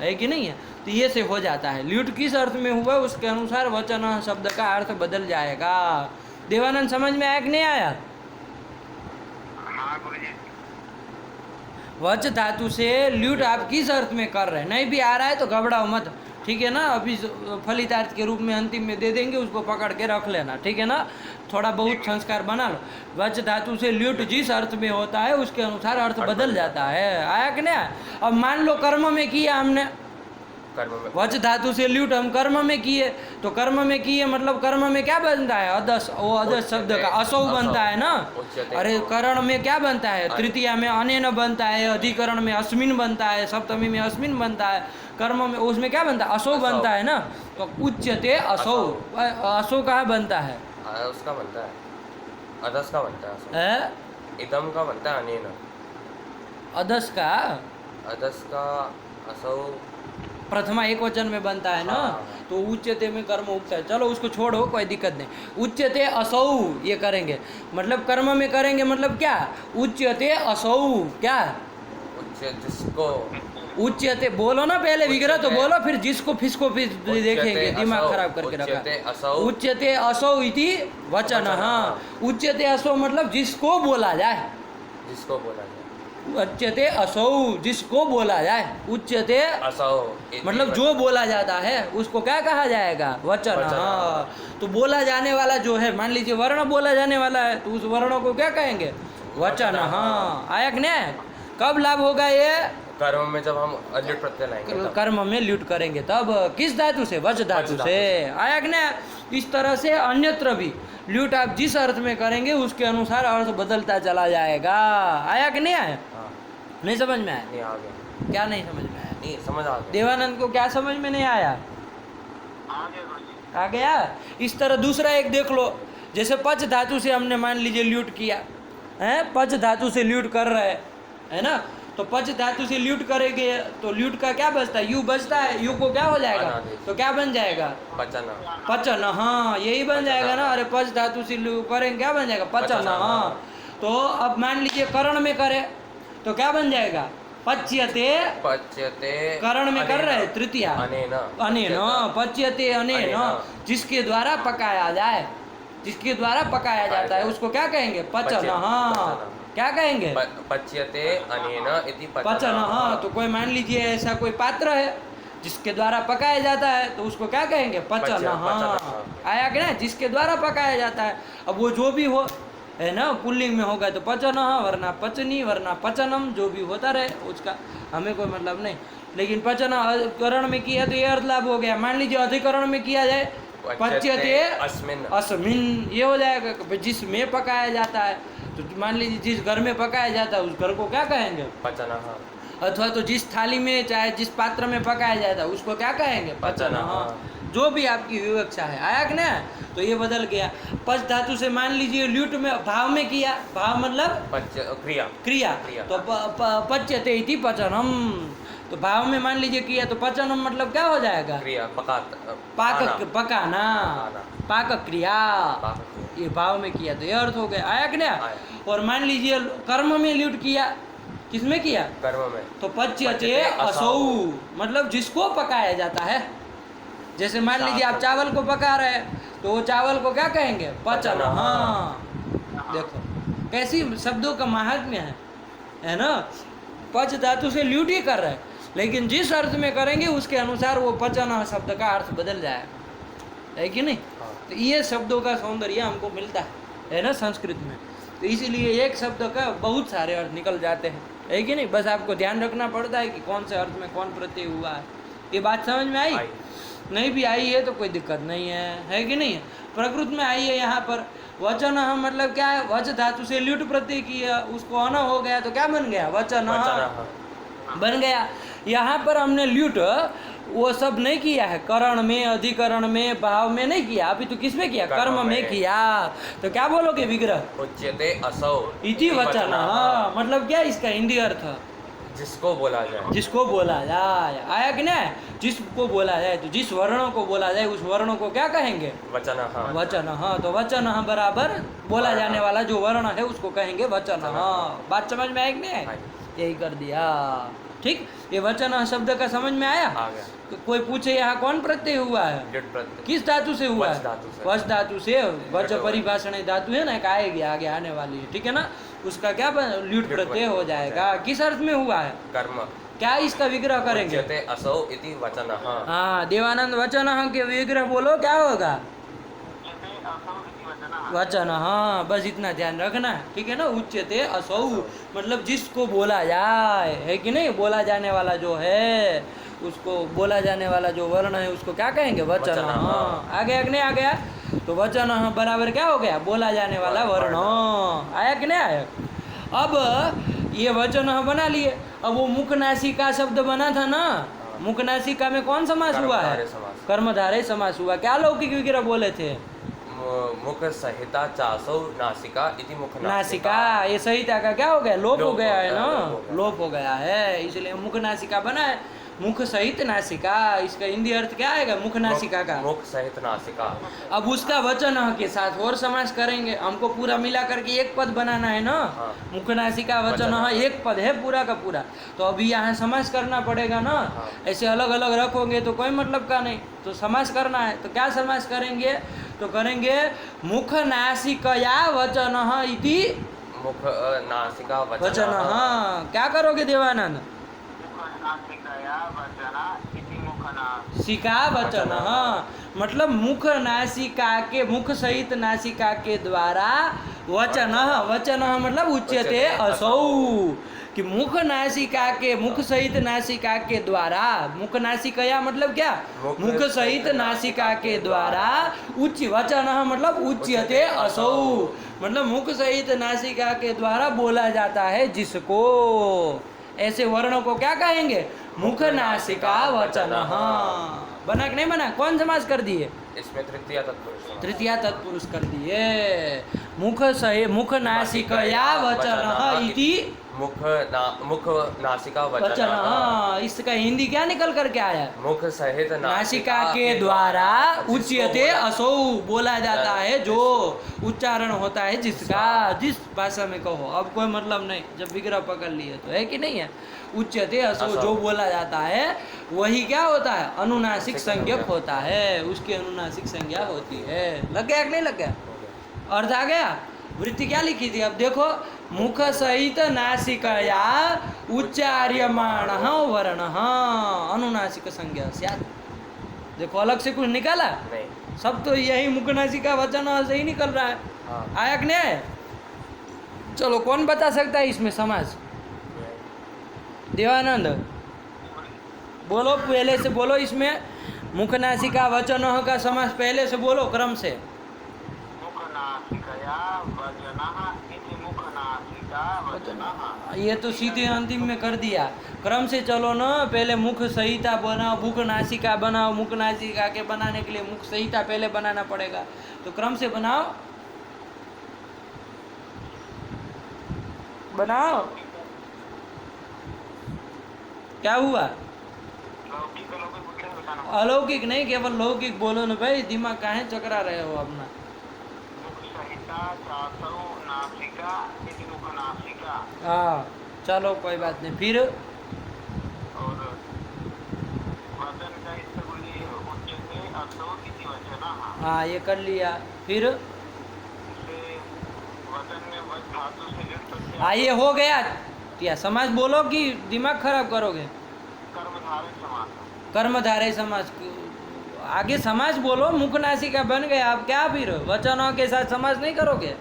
है कि नहीं है? तो ये से हो जाता है। ल्युट किस अर्थ में हुआ उसके अनुसार वचन शब्द का अर्थ बदल जाएगा। देवानंद समझ में आया कि नहीं आया? वच धातु से ल्युट आप किस अर्थ में कर रहे हैं? नहीं भी आ रहा है तो घबराओ मत, ठीक है ना। अभी फलितार्थ के रूप में अंतिम में दे देंगे, उसको पकड़ के रख लेना, ठीक है ना। थोड़ा बहुत संस्कार बना लो। वच धातु से ल्युट जिस अर्थ में होता है उसके अनुसार अर्थ बदल जाता है। आया कि नहीं? अब मान लो कर्म में किया हमने, वच धातु से ल्युट हम कर्म में किए, तो कर्म में किए मतलब कर्म में क्या बनता है? अदस। वो अदस शब्द का असौ बनता है ना। अरे करण में क्या बनता है? तृतीया में अनेन बनता है, अधिकरण में अस्मिन बनता है, सप्तमी में अस्मिन बनता है, कर्म में उसमें क्या बनता है? असौ बनता है ना। तो उच्यते असौ। असौ कहाँ बनता है? उसका बनता है, अदस का बनता है, इदम का बनता है, अनेन। अदस का, अदस का असौ प्रथमा एक वचन में बनता है ना। तो उच्यते में कर्म उगता है। चलो उसको छोड़ो, कोई दिक्कत नहीं। उच्यते असौ ये करेंगे मतलब कर्म में करेंगे, मतलब क्या? उच्यते असौ क्या? जिसको उच्यते बोलो ना, पहले विग्रह तो बोलो, फिर जिसको फिसको फिर देखेंगे, दिमाग खराब करके रखा। उच्यते असौ इति वचन। हाँ, उच्यते असौ मतलब जिसको बोला जाए। जिसको बोला जाए। उच्यते असौ जिसको बोला जाए। उच्यते असौ मतलब जो बोला जाता है उसको क्या कहा जाएगा? वचन। हाँ, तो बोला जाने वाला जो है, मान लीजिए वर्ण बोला जाने वाला है, तो उस वर्ण को क्या कहेंगे? वचन। हाँ, आया कि नहीं? कब लाभ होगा ये? कर्म में जब हम ल्युट प्रत्यय लाएंगे, कर्म में ल्युट करेंगे तब। किस धातु से? वच धातु से। आया कि नहीं? इस तरह से अन्यत्र भी ल्युट आप जिस अर्थ में करेंगे उसके अनुसार अर्थ बदलता चला जाएगा। आया कि नहीं आया? नहीं समझ में आया? नहीं आ गया। क्या नहीं समझ में आया? नहीं समझ आ गया। देवानंद को क्या समझ में नहीं आया? आ गया। इस तरह दूसरा एक देख लो, जैसे पच धातु से हमने मान लीजिए ल्युट किया है, पच धातु से ल्युट कर रहे है ना। तो पच धातु से ल्युट करेंगे तो ल्युट का क्या बचता है? यू बचता है। यू को क्या हो जाएगा? तो क्या बन जाएगा? पचन। पचन। हाँ, यही बन जाएगा ना। अरे पच धातु से करेंगे क्या बन जाएगा? पचन। हाँ, तो अब मान लीजिए करण में करे तो क्या बन जाएगा? पच्यते पच्यते करण में कर रहे तृतीया अनेन अनेन पच्यते अनेन जिसके द्वारा पकाया जाए, जिसके द्वारा पकाया जाता है उसको क्या कहेंगे? पचन। क्या कहेंगे? पच्यते अनेन इति पचन। तो कोई मान लीजिए ऐसा कोई पात्र है जिसके द्वारा पकाया जाता है तो उसको क्या कहेंगे? पचन। आया कि ना? जिसके द्वारा पकाया जाता है। अब वो जो भी हो, है ना, पुल्लिंग में होगा तो पचन, वरना पचनी, वरना पचनम, जो भी होता रहे उसका हमें कोई मतलब नहीं। लेकिन पचन करण में किया तो ये अर्थ लाभ हो गया। मान लीजिए अधिकरण में किया जाए पच्यते अस्मिन् अस्मिन्, ये हो जाएगा जिसमें पकाया जाता है। तो मान लीजिए जिस घर में पकाया जाता है उस घर को क्या कहेंगे? पचन। अथवा तो जिस थाली में चाहे जिस पात्र में पकाया जाता है उसको क्या कहेंगे? पचन। जो भी आपकी विवक्षा है। आया कि ना? तो ये बदल गया। पच धातु से मान लीजिए ल्यूट में भाव में किया, भाव मतलब क्रिया क्रिया, तो पच्यते इति पचनम। तो भाव में मान लीजिए किया तो पचनम मतलब क्या हो जाएगा? क्रिया पकाना, पाक क्रिया। ये भाव में किया तो ये अर्थ हो गया। आया कि ना? और मान लीजिए कर्म में ल्यूट किया, किसमें किया? कर्म में, तो पच्यते असौ मतलब जिसको पकाया जाता है। जैसे मान लीजिए आप चावल को पका रहे हैं तो वो चावल को क्या कहेंगे? पचन। देखो कैसी शब्दों का महात्म्य है ना? पच धातु से ल्यूट ही कर रहे हैं, लेकिन जिस अर्थ में करेंगे उसके अनुसार वो पचन शब्द का अर्थ बदल जाएगा, है कि नहीं? तो ये शब्दों का सौंदर्य हमको मिलता है ना संस्कृत में। तो इसीलिए एक शब्द का बहुत सारे अर्थ निकल जाते हैं, है कि नहीं? बस आपको ध्यान रखना पड़ता है कि कौन से अर्थ में कौन प्रत्यय हुआ है। ये बात समझ में आई? नहीं भी आई है तो कोई दिक्कत नहीं है कि नहीं? प्रकृत में आई है यहाँ पर वचन मतलब क्या है? वच धातु से ल्यूट प्रत्यय किया, उसको अन हो गया तो क्या बन गया? वचन बन गया। यहाँ पर हमने ल्यूट वो सब नहीं किया है, करण में, अधिकरण में, भाव में नहीं किया। अभी तो किस में किया? कर्म में किया। तो क्या बोलोगे? विग्रह उच्यते असौ इति वचन। मतलब क्या इसका हिंदी अर्थ? जिसको बोला जाए, जिसको बोला जाए। आया कि ना? जिसको बोला जाए, तो जिस वर्णों को बोला जाए उस वर्णों को क्या कहेंगे? वचन। वचन। तो वचन बराबर बोला जाने वाला जो वर्ण है उसको कहेंगे वचन। बात समझ में आएगी नहीं? यही कर दिया। ठीक, ये वचन शब्द का समझ में आया? तो कोई पूछे यहाँ कौन प्रत्यय हुआ है? किस धातु से हुआ है? वच धातु से। वच परिभाषण धातु है ना, एक आएगी आगे आने वाली है, ठीक है ना? उसका क्या ल्यूट प्रत्यय हो जाएगा। किस अर्थ में हुआ है? कर्म। क्या इसका विग्रह करेंगे? असौ इति वचन। हाँ, देवानंद वचन के विग्रह बोलो, क्या होगा? वचन। हाँ, बस इतना ध्यान रखना, ठीक है ना? उच्यते असौ मतलब जिसको बोला जाए, है कि नहीं? बोला जाने वाला जो है उसको, बोला जाने वाला जो वर्ण है उसको क्या कहेंगे? वचन। आ गया कि नहीं आ गया? तो वचन बराबर क्या हो गया? बोला जाने वाला वर्ण। आया कि नहीं आया? अब ये वचन बना लिए। अब वो मुख नासिका शब्द बना था ना, मुख नासिका में कौन समास हुआ है? कर्मधारय समास हुआ। क्या लौकिक विग्रह बोले थे? मुख सहिता चासौ नासिका इति मुख नासिका। ये सहिता का क्या हो गया? लोप हो गया है ना, लोप हो गया है, इसलिए मुख नासिका बना है। मुख सहित नासिका, इसका हिंदी अर्थ क्या आएगा? मुख नासिका का। मुख सहित नासिका। अब उसका वचन के साथ और समास करेंगे। हमको पूरा मिला करके एक पद बनाना है ना। मुख नासिका वचन एक पद है पूरा का पूरा। तो अभी यहाँ समास करना पड़ेगा ना। ऐसे अलग अलग रखोगे तो कोई मतलब का नहीं। तो समास करना है तो क्या समास करेंगे? तो करेंगे मुख नासिकया वचन इति मुख नासिका वचन। क्या करोगे देवानंद? सिका वचन। मतलब मुख नासिका के, मुख सहित नासिका के द्वारा वचन। वचन मतलब उच्यते असौ, कि मुख नासिका के, मुख सहित नासिका के द्वारा, मुख नासिकया मतलब क्या? मुख सहित नासिका के द्वारा उच्च वचन मतलब उच्यते असौ मतलब मुख सहित नासिका के द्वारा बोला जाता है जिसको, ऐसे वर्णों को क्या कहेंगे? मुख नासिका वचन। बना कि नहीं बना? कौन समास कर दिए? इसमें तृतीया तत्पुरुष कर दिए। मुख सहि मुख नासिकया वचनः इति मुख नासिका वचन। वचन। हाँ, इसका हिंदी क्या निकल करके आया? मुख सहित नासिका के द्वारा उच्यते असौ, बोला जाता है जो उच्चारण होता है जिसका, जिस भाषा में कहो, अब कोई मतलब नहीं, जब विग्रह पकड़ लिए तो, है कि नहीं है? उच्यते असौ, जो बोला जाता है वही क्या होता है? अनुनासिक संज्ञक होता है, उसकी अनुनासिक संज्ञा होती है। लग गया कि नहीं लग गया? अर्थ आ गया? वृत्ति क्या लिखी थी अब देखो, मुख सहित नासिकया उच्चार्यमाणः वर्णः अनुनासिक संज्ञा स्यात्। देखो अलग से कुछ निकाला नहीं। सब तो यही मुख नासिका वचन से ही निकल रहा है। हाँ। आया कि नहीं आया? चलो कौन बता सकता है इसमें समास? देवानंद बोलो, पहले से बोलो, इसमें मुख नासिका वचनों का समास पहले से बोलो क्रम से। ये तो सीधे अंतिम में कर दिया, क्रम से चलो ना। पहले मुख संहिता बनाओ, मुख नासिका बनाओ, मुख नासिका के बनाने के लिए मुख संहिता पहले बनाना पड़ेगा, तो क्रम से बनाओ, बनाओ। क्या हुआ? अलौकिक नहीं, केवल लौकिक बोलो ना भाई, दिमाग काहे चकरा रहे हो अपना। हाँ चलो कोई बात नहीं, फिर हाँ ये कर लिया, फिर हाँ ये हो गया। क्या समाज बोलो कि दिमाग खराब करोगे? कर्मधारय समाज, आगे समाज बोलो। मुख नासिका बन गया, अब क्या फिर वचनों के साथ समाज नहीं करोगे?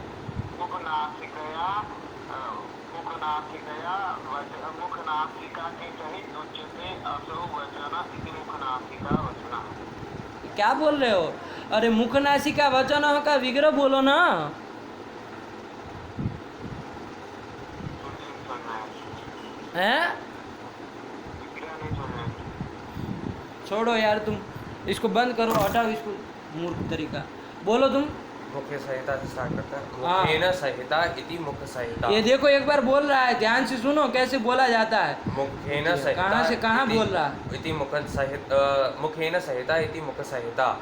क्या बोल रहे हो? अरे मुख नासिका वचनों का विग्रह बोलो ना। हैं? छोड़ो यार तुम, इसको बंद करो, हटाओ इसको, मूर्ख तरीका। बोलो तुम। मुख्य संहिता से स्टार्ट करते हैं। हाँ। मुखेन संहिता इति मुख्य संहिता। ये देखो एक बार बोल रहा है, ध्यान से सुनो कैसे बोला जाता है। मुखेन संहिता कहाँ से कहाँ इति- बोल रहा है? इति मुख संहिता, मुखेन संहिता इति मुख संहिता।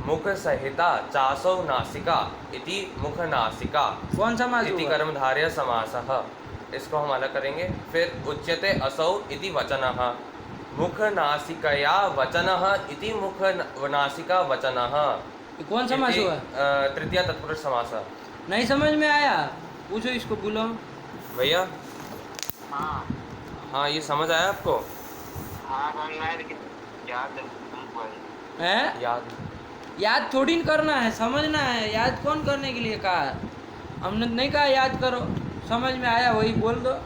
मुख संहिता चासौ नासिका इति मुख नासिका। कौन समाज इति हुआ? कर्मधारय समासः। इसको हम अलग करेंगे। फिर उच्यते असौ इति वचनः। मुख नासिकया वचनः इति मुख नासिका वचनः। ये कौन समाज इति, हुआ? तृतीया तत्पुरुष समास। नहीं समझ में आया? पूछो इसको, बोलो। भैया हाँ ये समझ आया आपको? है याद याद थोड़ी न करना है, समझना है। याद कौन करने के लिए कहा है? हमने नहीं कहा याद करो, समझ में आया वही बोल दो।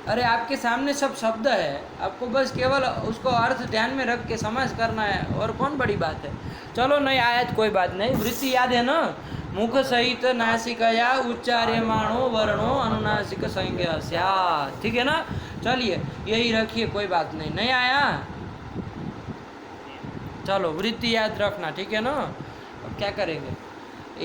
अरे आपके सामने सब शब्द है, आपको बस केवल उसको अर्थ ध्यान में रख के समास करना है, और कौन बड़ी बात है। चलो नहीं आया तो कोई बात नहीं, वृत्ति याद है ना। मुख सहित नासिकया उच्चार्यमाणो वर्णो अनुनासिक संज्ञा स्यात्, ठीक है ना। चलिए यही रखिए, कोई बात नहीं। नहीं आया? चलो वृत्ति याद रखना, ठीक है ना। अब क्या करेंगे,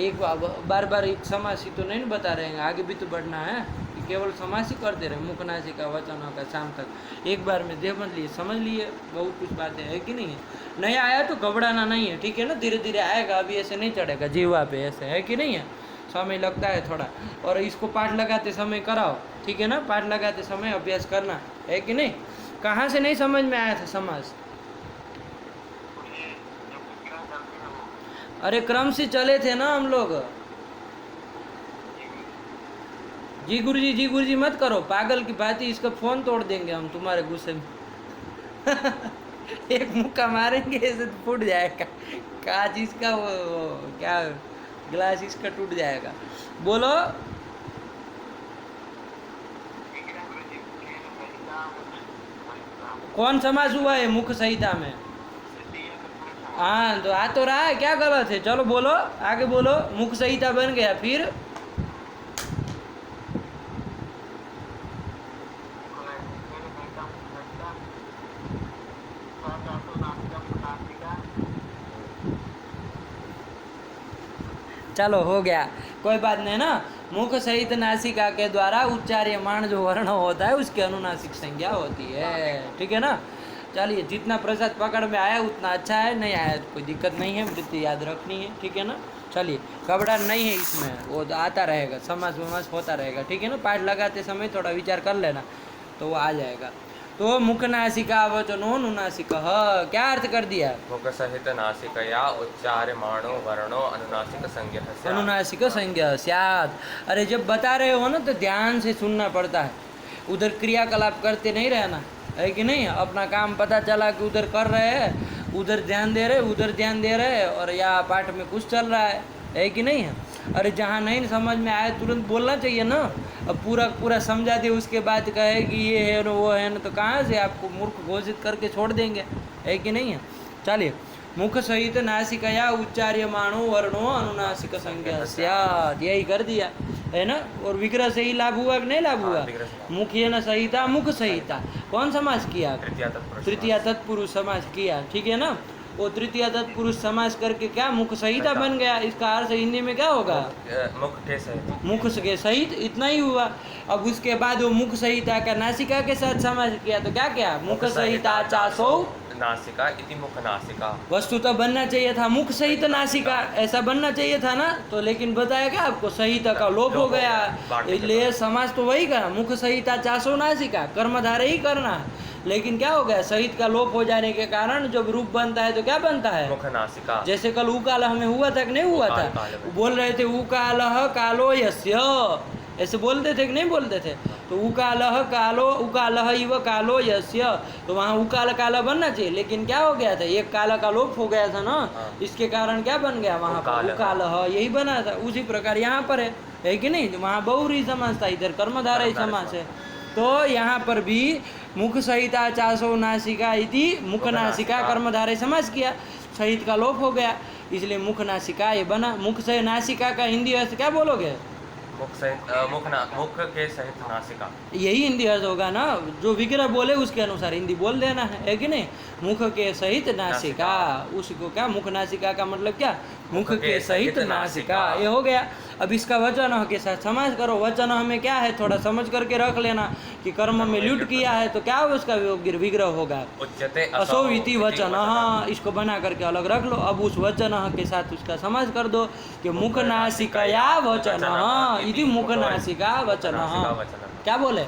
एक बार बार एक समास ही तो नहीं बता रहे हैं, आगे भी तो बढ़ना है। केवल समास ही करते रहे, मुख नासिका वचनों का शाम तक एक बार में देख लिए, समझ लिए, बहुत कुछ बातें है कि नहीं है। नहीं आया तो घबराना नहीं है, ठीक है ना। धीरे धीरे आएगा, अभी ऐसे नहीं चढ़ेगा जीवा पे, ऐसे है कि नहीं है। समय लगता है थोड़ा, और इसको पाठ लगाते समय कराओ, ठीक है ना। पाठ लगाते समय अभ्यास करना, है कि नहीं। कहाँ से नहीं समझ में आया था समास? अरे क्रम से चले थे ना हम लोग। जी गुरुजी मत करो, पागल की बात ही। इसका फोन तोड़ देंगे हम तुम्हारे गुस्से में। एक मुक्का मारेंगे ऐसे तो फूट जाएगा कांच इसका, वो क्या ग्लास इसका टूट जाएगा। बोलो। कौन समास हुआ है मुख संहिता में? हाँ तो आ तो रहा है, क्या गलत है। चलो बोलो, आगे बोलो। मुख संहिता बन गया, फिर चलो हो गया, कोई बात नहीं ना। मुख सहित नासिका के द्वारा उच्चार्यमाण जो वर्ण होता है उसकी अनुनासिक संज्ञा होती है, ठीक है ना। चलिए, जितना प्रसाद पकड़ में आया उतना अच्छा है, नहीं आया तो कोई दिक्कत नहीं है, वृत्ति याद रखनी है, ठीक है ना। चलिए, घबराहट नहीं है इसमें, वो तो आता रहेगा, समास वमास होता रहेगा, ठीक है ना। पाठ लगाते समय थोड़ा विचार कर लेना तो वो आ जाएगा। तो मुख नासिका वचनो नुनासिक, क्या अर्थ कर दिया? मुख सहित नासिकया उच्चार्यमाणो वर्णो अनुनासिक संज्ञा स्यात्। अनुनासिक संज्ञा स्यात्। अरे जब बता रहे हो ना तो ध्यान से सुनना पड़ता है, उधर क्रियाकलाप करते नहीं रहना है कि नहीं। अपना काम पता चला कि उधर कर रहे हैं, उधर ध्यान दे रहे, उधर ध्यान दे रहे, और या पाठ में कुछ चल रहा है कि नहीं है। अरे जहाँ नहीं समझ में आए तुरंत बोलना चाहिए ना। अब पूरा समझा दे उसके बाद कहे कि ये है ना वो है ना, तो कहाँ से आपको मूर्ख घोषित करके छोड़ देंगे, है कि नहीं है। चलिए, मुख सहित नासिकया उच्चार्यमाणो वर्णो अनुनासिक संज्ञा स्यात्, यही कर दिया है ना। और विग्रह से ही लाभ हुआ कि नहीं लाभ हुआ? मुख्य न सहिता मुख सहिता, कौन समास किया? तृतीया तत्पुरुष समास किया, ठीक है ना। वो तृतीय तत्पुरुष समास करके क्या मुख सहिता बन गया। इसका अर्थ हिंदी में क्या होगा? मुख के सहित, इतना ही हुआ। अब उसके बाद वो मुख सहिता का नासिका के साथ समास किया तो क्या मुख सहिता चासो नासिका इति मुख नासिका। वस्तु तो बनना चाहिए था मुख सहित नासिका, ऐसा बनना चाहिए था ना। तो लेकिन बताया क्या आपको, सहिता का लोप हो गया, इसलिए समास तो वही करा, मुख सहिता चासो नासिका, कर्मधारय ही करना है। लेकिन क्या हो गया, सहित का लोप हो जाने के कारण जब रूप बनता है तो क्या बनता है? मुख नासिका। जैसे कल उकालह में हुआ था कि नहीं हुआ था? बोल रहे थे उकालह कालो यस्य, ऐसे बोलते थे कि नहीं बोलते थे? तो उकालह कालो, उकालह इव कालो यस्य, तो वहाँ उकाल काला बनना चाहिए, लेकिन क्या हो गया था, एक काला का लोप हो गया था ना, इसके कारण क्या बन गया वहाँ पर उकालह, यही बना था। उसी प्रकार यहाँ पर है कि नहीं, वहाँ बहुव्रीहि समास था, इधर कर्मधारय समास है। तो यहाँ पर भी मुख सहिता चासो नासिका इति मुख नासिका कर्मधारय समास किया, सहित का लोप हो गया, इसलिए मुख नासिका ये बना। मुख से नासिका का हिंदी अर्थ क्या बोलोगे? मुख के सहित नासिका, यही हिंदी अर्थ होगा ना। जो विग्रह बोले उसके अनुसार हिंदी बोल देना है कि नहीं। मुख के सहित नासिका, उसको क्या मुख नासिका का मतलब क्या? मुख के सहित नासिका, ये हो गया। अब इसका वचन के साथ समास करो। वचन में क्या है थोड़ा समझ करके रख लेना कि कर्म में ल्यूट किया है तो क्या उसका विग्रह होगा, असौ इति वचन, इसको बना करके अलग रख लो। अब उस वचन के साथ उसका समास कर दो कि मुख नासिकया वचन इति मुख नासिका वचन। क्या बोले?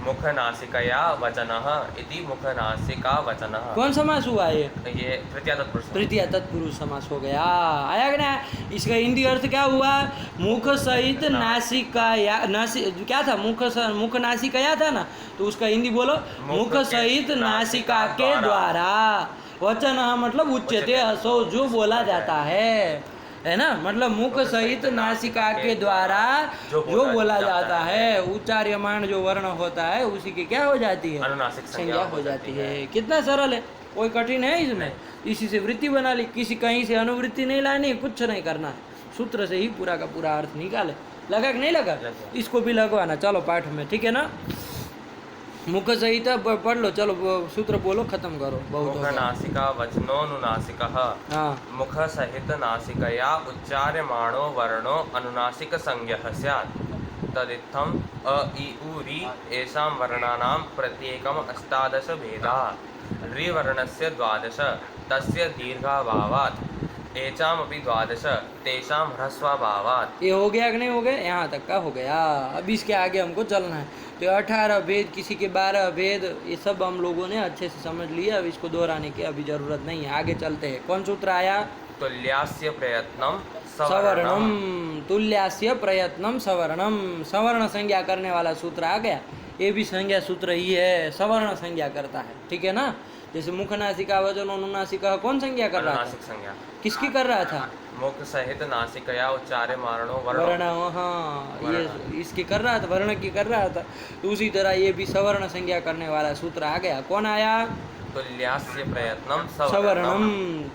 मुख नासिकया वचनः इति मुख नासिका वचनः। कौन समास हुआ ये? तृतीय तत्पुरुष समास हो गया। आया कि ना? इसका हिंदी अर्थ क्या हुआ? मुख सहित नासिकाया, क्या था? मुख नासिकाया था ना, तो उसका हिंदी बोलो, मुख सहित नासिका के द्वारा। वचन मतलब उच्यते असो, जो बोला जाता है ना। मतलब मुख सहित नासिका के द्वारा जो बोला जाता है, उच्चार्यमाण जो वर्ण होता है उसी की क्या हो जाती है? अनुनासिक संज्ञा हो जाती है। कितना सरल है, कोई कठिन है इसमें। इसी से वृत्ति बना ली, किसी कहीं से अनुवृत्ति नहीं लानी, कुछ नहीं करना, सूत्र से ही पूरा का पूरा अर्थ निकाले। लगा कि नहीं लगा? इसको भी लगवाना। चलो पाठ में, ठीक है ना। मुख सहित पढ़ लो, चलो सूत्र बोलो, खत्म करो, बहुत मुख नासिका वचनोनुनासिकः। मुख सहित नासिकया उच्चार्यमाणो वर्णो अनुनासिक संज्ञः स्यात्। तदित्थम् अ इ उ रि एषां वर्णानां प्रत्येकम् 18 भेदाः। ऋ वर्णस्य 12, तस्य दीर्घाभावात्। एचामपि 12, तेषां ह्रस्वाभावात्। ये हो गया कि नहीं हो गया? यहाँ तक का हो गया। अब इसके आगे हमको चलना है। तो 18 भेद, किसी के 12 भेद, ये सब हम लोगों ने अच्छे से समझ लिया। अब इसको दोहराने की अभी जरूरत नहीं है। आगे चलते हैं। कौन सूत्र आया? तुल्यास्य प्रयत्नम सवर्णम। तुल्यास्य प्रयत्नम सवर्णम, सवर्ण संज्ञा करने वाला सूत्र आ गया। ये भी संज्ञा सूत्र ही है, सवर्ण संज्ञा करता है, ठीक है ना। जैसे मुख नासिका वचन अनुनासिका, कौन संज्ञा कर रहा था? किसकी कर रहा था? मुख सहित नासिकया उच्चार्यमाणो वर्ण। हाँ, ये इसकी कर रहा था, वर्ण की कर रहा था। तो उसी तरह ये भी सवर्ण संज्ञा करने वाला सूत्र आ गया। कौन आया? तुल्यास्य प्रयत्नम सवर्णम।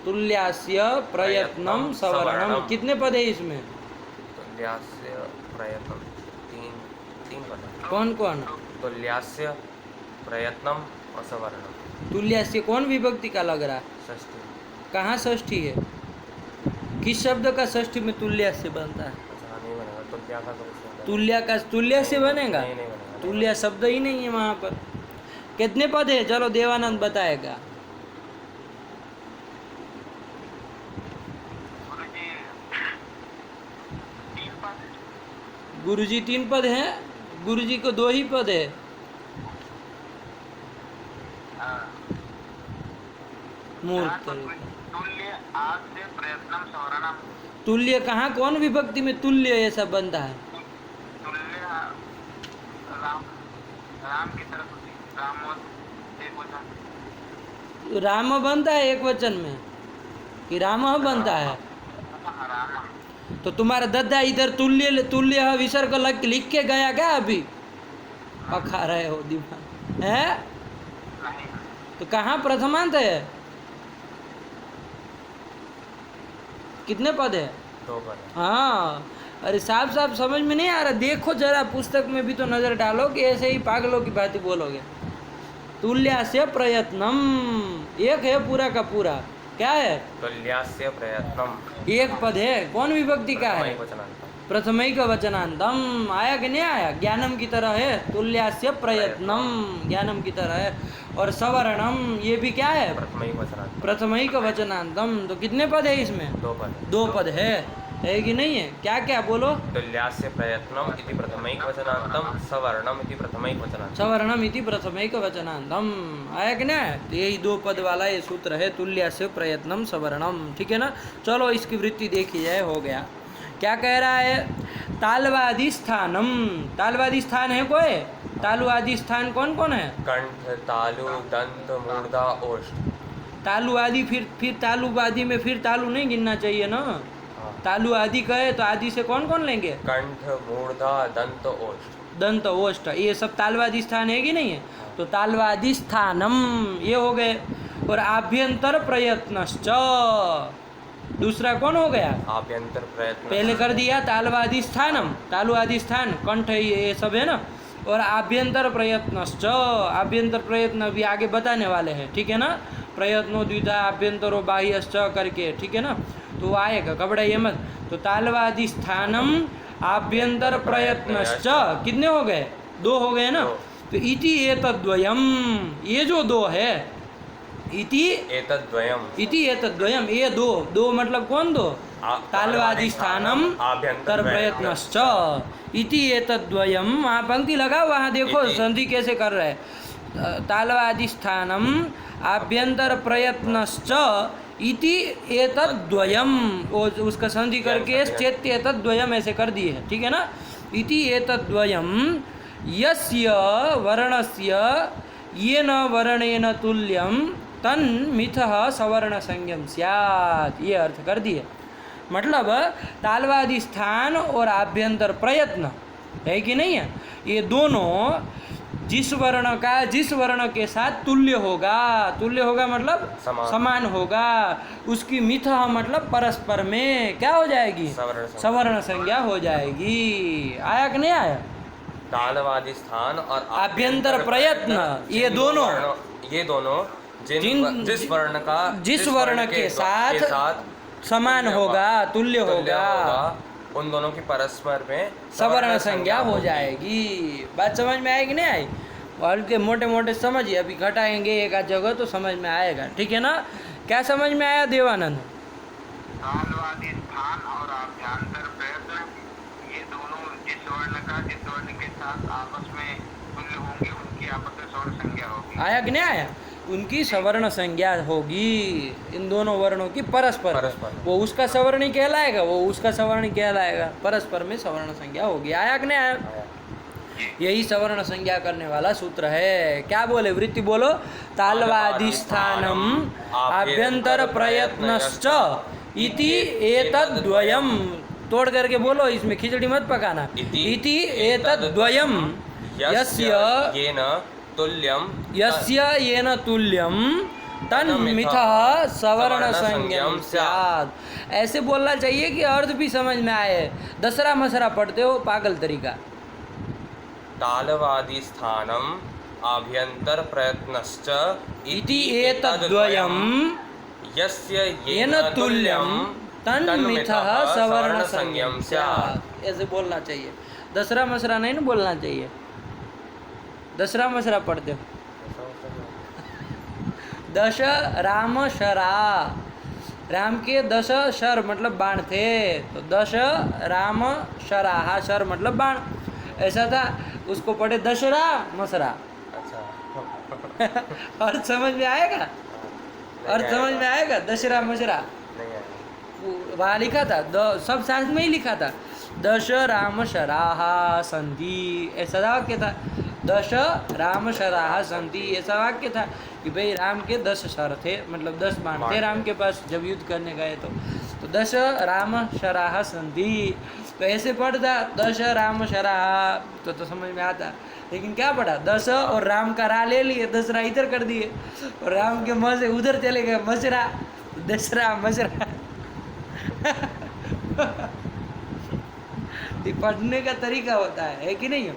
तुल्यास्य प्रयत्नम सवर्णम। कितने पद है इसमें? तुल्यास्य प्रयत्नम तीन पद। कौन कौन? तुल्यास्य प्रयत्नम और सवर्णम। तुल्यास्य कौन विभक्ति का लग रहा है? षष्ठी। कहाँ षष्ठी है? किस शब्द का षष्ठी में तुल्य से बनता है? अच्छा नहीं बनेगा, तो क्या था? तुल्य का तुल्य से बनेगा? नहीं बनेगा। तुल्य शब्द ही नहीं है वहाँ पर। कितने पद है? चलो देवानंद बताएगा। गुरुजी 3 पद हैं। गुरुजी को 2 ही पद है। मूर्त तुल्य आद्य प्रयत्नम सवर्णम। तुल्य कहाँ, कौन विभक्ति में तुल्य ऐसा बनता है? तुल्य राम, राम की तरफ होती, राम एक वचन। राम बनता है एक वचन में कि राम बनता है? राम। तो तुम्हारा दद्दा इधर तुल्य तुल्य विसर्ग लिख के गया क्या अभी? पखा रहे हो दिमाग है? नहीं, तो कहाँ प्रथमांत है? कितने पद है? 2 पद है। हाँ, अरे साफ साफ समझ में नहीं आ रहा। देखो जरा पुस्तक में भी तो नजर डालो कि ऐसे ही पागलों की बात बोलोगे। तुल्यस्य प्रयत्नम एक है पूरा का पूरा। क्या है? तुल्यस्य प्रयत्नम एक पद है। कौन विभक्ति का है? प्रथमैक वचनांतम। आया कि नहीं आया? ज्ञानम की तरह है। तुल्यस्य प्रयत्नम ज्ञानम की तरह है। और सवर्णम ये भी क्या है? प्रथमैक वचनांतम। तो कितने पद है इसमें? 2 पद। 2 पद है कि नहीं है? क्या क्या बोलो? तुल्यस्य प्रयत्नम इति प्रथमैक वचनांतम सवर्णम इति प्रथमैक वचनांतम। सवर्णम इति प्रथमैक वचनांतम। आया कि नहीं? तो यही 2 पद वाला ये सूत्र है, तुल्यस्य प्रयत्नम सवर्णम। ठीक है ना? चलो इसकी वृत्ति देखी जाए। हो गया। क्या कह रहा है? तालवादी स्थानम। तालवादी स्थान है कोई? तालु आदि स्थान कौन कौन है? कंठ, तालु, दंत, मूर्धा, ओष्ठ। तालु आदि फिर तालु आदि में फिर तालु नहीं गिनना चाहिए ना? तालु आदि कहे तो आदि से कौन कौन लेंगे? कंठ, मूर्धा, दंत, ओष्ठ। दंत ओष्ठ ये सब तालवादी स्थान है कि नहीं है? तो तालवादी स्थानम ये हो गए। और आभ्यंतर प्रयत्नश्च दूसरा कौन हो गया? आभ्यंतर प्रयत्न। पहले कर दिया तालवादी स्थानम, तालु आदि स्थान, कंठ ये सब है ना। और आभ्यंतर प्रयत्नश्च आभ्यंतर प्रयत्न भी आगे बताने वाले हैं। ठीक है ना? प्रयत्नो द्विधा आभ्यंतरो बाह्यश्च करके। ठीक है ना? तो वो आएगा, कपड़ा ये मत। तो तालवादी स्थानम आभ्यंतर प्रयत्नश्च कितने हो गए? 2 हो गए ना? तो इति एतद्वयम ये जो 2 है, इति एतद्वयम, इति एतद्वयम ये 2 मतलब कौन 2? तालवादी स्थानम आभ्यंतर प्रयत्नश्च इति एतद्वयम। वहाँ पंक्ति लगाओ, वहाँ देखो संधि कैसे कर रहे हैं। तालवादी स्थानम आभ्यंतर प्रयत्नश्च इति एतद्वयम उसका संधि करके चेत्य एतद्वयम ऐसे कर दिए है। ठीक है ना? इति एतद्वयम यस्य वर्णस्य येन वर्णेन तुल्यम तन्मिथः सवर्ण संज्ञम स्यात् ये अर्थ कर दिए। मतलब तालवादी स्थान और आभ्यंतर प्रयत्न है कि नहीं है? ये दोनों जिस वर्ण का जिस वर्ण के साथ तुल्य होगा मतलब समान होगा, उसकी मिथः मतलब परस्पर में क्या हो जाएगी? सवर्ण संज्ञा हो जाएगी। आया कि नहीं आया? तालवादी स्थान और आभ्यंतर प्रयत्न ये दोनों जिस वर्ण के साथ समान होगा, तुल्य होगा, उन दोनों की परस्पर में सवर्ण संज्ञा हो जाएगी। बात समझ में आएगी नहीं आई? और के मोटे मोटे समझिए, अभी घटाएंगे एक आध जगह तो समझ में आएगा। ठीक है ना? क्या समझ में आया देवानंद? तालवादी स्थान और आभ्यंतर प्रयत्न ये दोनों जिस वर्ण के साथ आपस में तुल्य होंगे उनकी आपस में सवर्ण संज्ञा होगी। आया कि नहीं आया? उनकी सवर्ण संज्ञा होगी इन दोनों वर्णों की परस्पर। वो उसका सवर्ण ही कहलाएगा, वो उसका सवर्ण ही कहलाएगा। परस्पर में सवर्ण संज्ञा होगी। आया कि नहीं आया? यही सवर्ण संज्ञा करने वाला सूत्र है। क्या बोले? वृत्ति बोलो। तालवादी स्थानम आभ्यंतर प्रयत्नश्च इति एतद्वयम। तोड़ करके बोलो, इसमें खिचड़ी मत पकाना। इति एतद्वयम यस्य येन तुल्यम तन्मिथः सवर्ण संज्ञम स्यात्। ऐसे बोलना चाहिए कि अर्थ भी समझ में आए। दसरा मसरा पढ़ते हो पागल तरीका। तालवादी स्थानम आभ्यंतर प्रयत्नश्च इति एतद्वयम यस्य येन तुल्यम तन्मिथः सवर्ण संज्ञम स्यात्, ऐसे बोलना चाहिए। दसरा मसरा नहीं ना बोलना चाहिए। दसरा मसरा पढ़ते हो। दश राम शरा, राम के 10 शर मतलब बाण थे, तो 10 राम शराहा, शर मतलब बाण, ऐसा था। उसको पढ़े दशरा मसरा। अच्छा अर्थ समझ में आएगा? अर्थ समझ में आएगा? दशरा मसरा नहीं आएगा। वहाँ लिखा था, सब साथ में ही लिखा था, दश राम शराहा संधि, ऐसा वाक्य था। दश राम शराहा संधि, ऐसा वाक्य था कि भाई राम के 10 शर थे, मतलब 10 बाण थे राम के पास जब युद्ध करने गए। तो 10 राम शराहा संधि, तो ऐसे पढ़ता 10 राम शराहा तो समझ में आता। लेकिन क्या पढ़ा, 10 और राम का रा ले लिए, दसरा इधर कर दिए, और राम के म से उधर चले गए मसरा, दसरा मसरा। पढ़ने का तरीका होता है कि नहीं?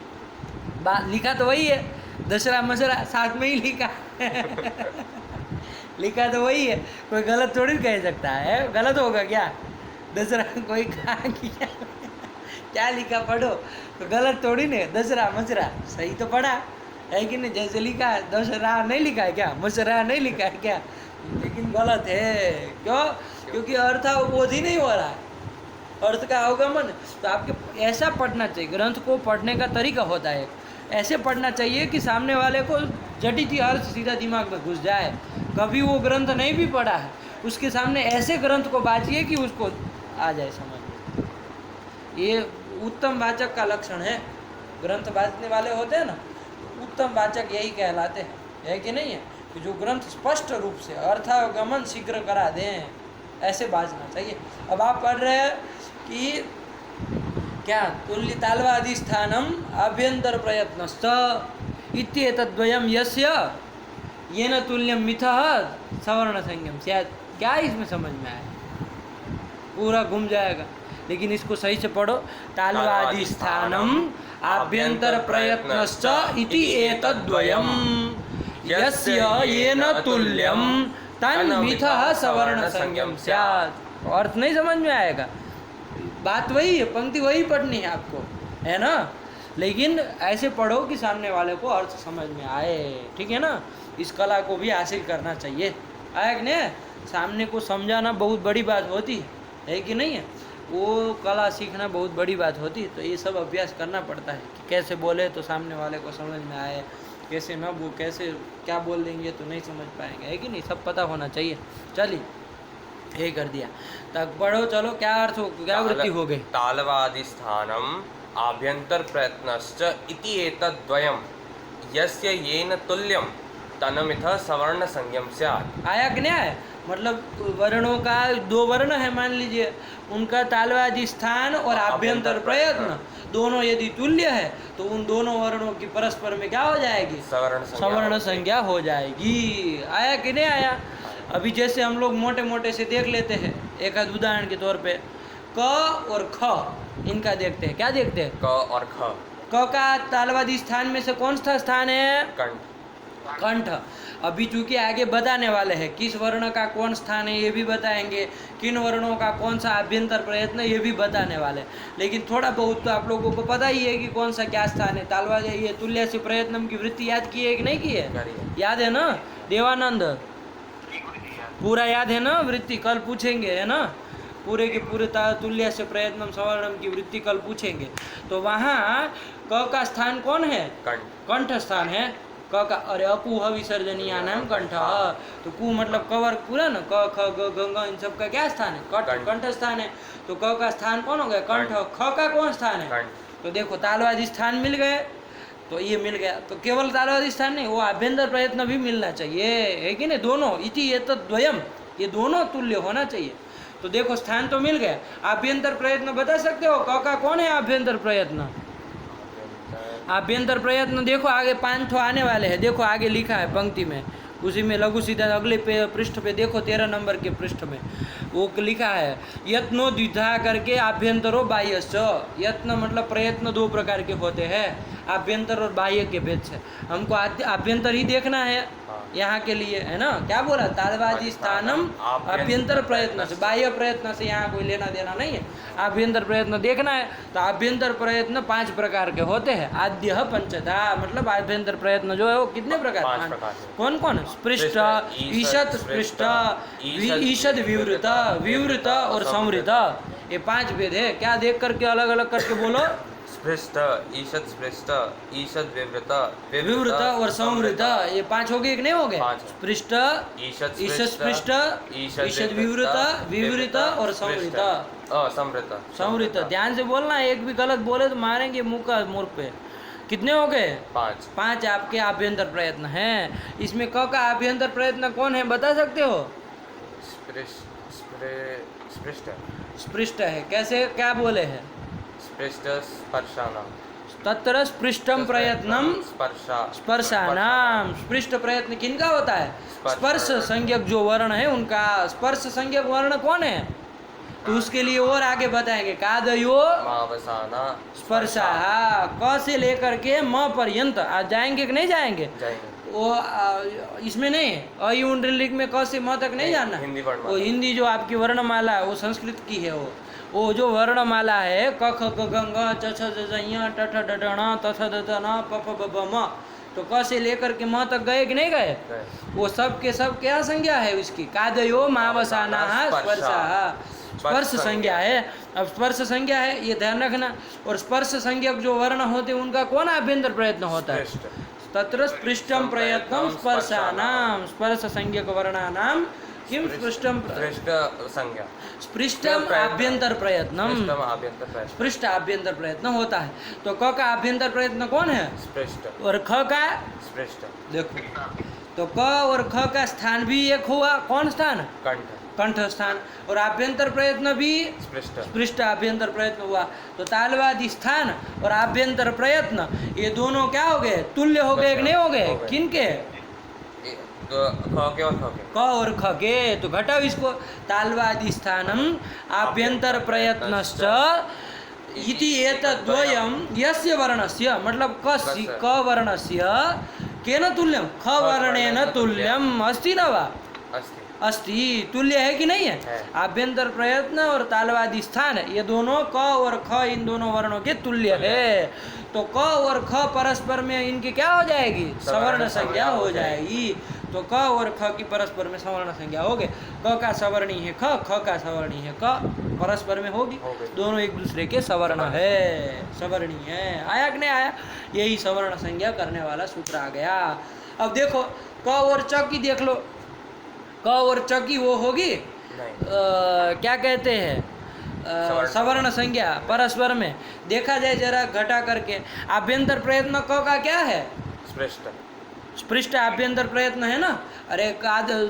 बात लिखा तो वही है, दशरा मसरा साथ में ही लिखा। लिखा तो वही है, कोई गलत थोड़ी कह सकता है। गलत होगा क्या? दशरा कोई कहा किया क्या लिखा पढ़ो तो गलत थोड़ी नहीं, दशरा मसरा सही तो पढ़ा है कि नहीं? जैसे लिखा है, दशरा नहीं लिखा है क्या? मसरा नहीं लिखा है क्या? लेकिन गलत है। क्यों? क्योंकि अर्थ बोध ही नहीं हो रहा है, अर्थ का अवगमन। तो आपके ऐसा पढ़ना चाहिए, ग्रंथ को पढ़ने का तरीका होता है, ऐसे पढ़ना चाहिए कि सामने वाले को जटित अर्थ सीधा दिमाग में घुस जाए। कभी वो ग्रंथ नहीं भी पढ़ा है, उसके सामने ऐसे ग्रंथ को बाजिए कि उसको आ जाए समझ में। ये उत्तम वाचक का लक्षण है। ग्रंथ बाजने वाले होते हैं ना, उत्तम वाचक यही कहलाते हैं, है कि नहीं है? कि जो ग्रंथ स्पष्ट रूप से अर्थागमन शीघ्र करा दें, ऐसे बाजना चाहिए। अब आप पढ़ रहे हैं कि क्या, तुल्य तालवादिस्थानम आभ्यंतर प्रयत्नश्च इत्येतद्वयम् यस्य येन तुल्यम मिथः सवर्ण संज्ञम स्यात्। क्या इसमें समझ में आया? पूरा घूम जाएगा, लेकिन इसको सही से पढ़ो। तालवादिस्थानम आभ्यंतर प्रयत्नश्च इति एतद्वयम् यस्य येन तुल्यम तन्मिथः सवर्ण संज्ञम स्यात्। अर्थ नहीं समझ में आएगा, बात वही है, पंक्ति वही पढ़नी है आपको, है ना? लेकिन ऐसे पढ़ो कि सामने वाले को अर्थ समझ में आए, ठीक है ना? इस कला को भी हासिल करना चाहिए। आया कि नहीं? सामने को समझाना बहुत बड़ी बात होती है कि नहीं है? वो कला सीखना बहुत बड़ी बात होती है। तो ये सब अभ्यास करना पड़ता है कि कैसे बोले तो सामने वाले को समझ में आए, कैसे न वो कैसे क्या बोल देंगे तो नहीं समझ पाएंगे, है कि नहीं? सब पता होना चाहिए। चलिए, ये कर दिया, तक पढ़ो। चलो, क्या अर्थ हो, क्या वृत्ति हो गई? तालवादिस्थानम आभ्यंतर प्रयत्नश्च इति एतद्वयम् यस्य येन तुल्यम तन्मिथः सवर्ण संज्ञम स्यात्। आया कि नहीं आया? मतलब वर्णों का 2 वर्ण है मान लीजिए, उनका तालवादी स्थान और आभ्यंतर प्रयत्न दोनों यदि तुल्य है तो उन दोनों वर्णों की परस्पर में क्या हो जाएगी? सवर्ण संज्ञा हो जाएगी। आया कि नहीं आया? अभी जैसे हम लोग मोटे मोटे से देख लेते हैं, एक आध उदाहरण के तौर पे, क और ख, इनका देखते हैं। क्या देखते हैं? क और ख। क का तालवादी स्थान में से कौन सा स्थान है? कंठ। अभी चूंकि आगे बताने वाले हैं किस वर्ण का कौन स्थान है, ये भी बताएंगे, किन वर्णों का कौन सा आभ्यंतर प्रयत्न, ये भी बताने वाले। लेकिन थोड़ा बहुत तो आप लोगों को पता ही है कि कौन सा क्या स्थान है। तालवादी ये तुल्य से प्रयत्नम की वृत्ति याद की है कि नहीं की है? याद है ना देवानंद? पूरा याद है ना वृत्ति? कल पूछेंगे, है ना? पूरे के पूरे तुल्य से प्रयत्नम सवर्णम की वृत्ति कल पूछेंगे। तो वहाँ क का स्थान कौन है? कंठ स्थान है। क का, अरे अकुह विसर्जनीय नाम कंठ। तो कु मतलब कवर पूरा ना, क ख ग ग इन सब का क्या स्थान है? कंठ स्थान है। तो क का स्थान कौन हो गया? कंठ। ख का कौन स्थान है? तो देखो तालवादी स्थान मिल गए, तो ये मिल गया। तो केवल तालवादी स्थान नहीं, वो आभ्यंतर प्रयत्न भी मिलना चाहिए, है कि नहीं? दोनों, इति एतद्वयम्, ये दोनों तुल्य होना चाहिए। तो देखो स्थान तो मिल गया, आभ्यंतर प्रयत्न बता सकते हो? क का कौन है आभ्यंतर प्रयत्न? आभ्यंतर प्रयत्न देखो आगे 5 ठो आने वाले हैं, देखो आगे लिखा है पंक्ति में, उसी में लघु सीधा अगले पृष्ठ पे देखो, 13 नंबर के पृष्ठ में वो लिखा है यत्नो द्विधा करके आभ्यंतरो बाह्यश्च। यत्न मतलब प्रयत्न 2 प्रकार के होते हैं, आभ्यंतर और बाह्य के भेद से। हमको आभ्यंतर ही देखना है यहाँ के लिए, है ना। क्या बोला? तालवादी स्थानम आभ्यंतर प्रयत्न से, बाह्य प्रयत्न से यहाँ कोई लेना देना नहीं है। आभ्यंतर प्रयत्न देखना है तो आभ्यंतर प्रयत्न 5 प्रकार के होते हैं। आद्य पंचधा, मतलब आभ्यंतर प्रयत्न जो है वो कितने प्रकार? 5 प्रकार के। कौन कौन? स्पृष्ट, ईशत स्पृष्ट, ईशद विवृत, विवृत और संवृत, ये 5 भेद है। क्या देख करके अलग अलग करके बोलो? स्पृष्ट, ईशद स्पृष्ट, ईशद विवृत, विवृत और संवृत, ये 5 हो गए कि नहीं हो गए? 5 स्पृष्ट, ईशद ईशद स्पृष्ट, ईशद विवृत, विवृत और संवृत, संवृत, संवृत। ध्यान से बोलना, एक भी गलत बोले तो मारेंगे मुंह का मुंह पे। कितने हो गए? 5। 5 आपके आभ्यंतर प्रयत्न हैं। इसमें क का आभ्यंतर प्रयत्न कौन है, बता सकते हो? स्पृष्ट, स्पृष्ट है। कैसे, क्या बोले हैं? स्पृष्ट स्पर्शानाम, तत्र स्पृष्टम प्रयत्नम स्पर्शानाम। स्पृष्ट प्रयत्न किनका होता है? स्पर्श संज्ञक जो वर्ण है उनका। स्पर्श संज्ञक वर्ण कौन है? तो उसके लिए और आगे बताएंगे। कादयो मावसाना स्पर्शा, क से लेकर के म पर्यंत आज जाएंगे कि नहीं जाएंगे? जाएंगे। वो इसमें नहीं है, अयुंडलिक में क से म तक नहीं जाना। हिंदी वर्णमाला। वो हिंदी जो आपकी वर्णमाला है वो संस्कृत की है। वो जो वर्णमाला है क ख ग घ ङ च छ ज झ ञ ट ठ ड ढ ण त थ द ध न प फ ब भ म, तो क से लेकर के म तक गए कि नहीं गए? वो सब के सब क्या संज्ञा है उसकी? कादयो मावसाना स्पर्शा, स्पर्श संज्ञा है। अब स्पर्श संज्ञा है, ये ध्यान रखना। और स्पर्श संज्ञक जो वर्ण होते हैं उनका कौन आभ्यंतर प्रयत्न होता है? तत्र स्पृष्टम प्रयत्नम स्पर्शानाम, स्पर्श संज्ञक वर्णानाम किम स्पृष्टम, स्पृष्ट संज्ञा, स्पृष्टम आभ्यंतर प्रयत्नम, स्पृष्ट आभ्यंतर प्रयत्न होता है। तो क का आभ्यंतर प्रयत्न कौन है? स्पृष्ट। और ख का? स्पृष्ट। देखो, तो क और ख का स्थान भी एक हुआ, कौन स्थान? कंठ, कंठ स्थान। और आभ्यंतर प्रयत्न भी स्पृष्ट, स्पृष्ट आभ्यंतर प्रयत्न हुआ। तो तालवादी स्थान और आभ्यंतर प्रयत्न ये दोनों क्या हो गए? तुल्य हो गए कि नहीं हो गए? किनके? क और ख के। तो घटाओ इसको। तालवादी स्थानम आभ्यंतर प्रयत्नश्च इति एतद्वयं यस्य वर्णस्य, मतलब क वर्णस्य केन तुल्यम? ख वर्णेन तुल्यम अस्ति न वा? अस्ति, तुल्य है कि नहीं है? आभ्यंतर प्रयत्न और तालवादी स्थान ये दोनों क और ख इन दोनों वर्णों के तुल्य है। तो क और ख परस्पर में इनकी क्या हो जाएगी? सवर्ण संज्ञा हो जाएगी। तो क और ख की परस्पर में सवर्ण संज्ञा हो गए। क का सवर्णी है ख, ख का सवर्णी है क, परस्पर में होगी। दोनों एक दूसरे के सवर्ण है, सवर्णी है। आया कि नहीं आया? यही सवर्ण संज्ञा करने वाला सूत्र आ गया। अब देखो क और च की देख लो। क और च की वो होगी क्या कहते हैं? सवर्ण संज्ञा परस्पर में। देखा जाए जरा घटा करके, आभ्यंतर प्रयत्न क का क्या है? स्पृष्ट, स्पृष्ट आभ्यंतर प्रयत्न है ना। अरे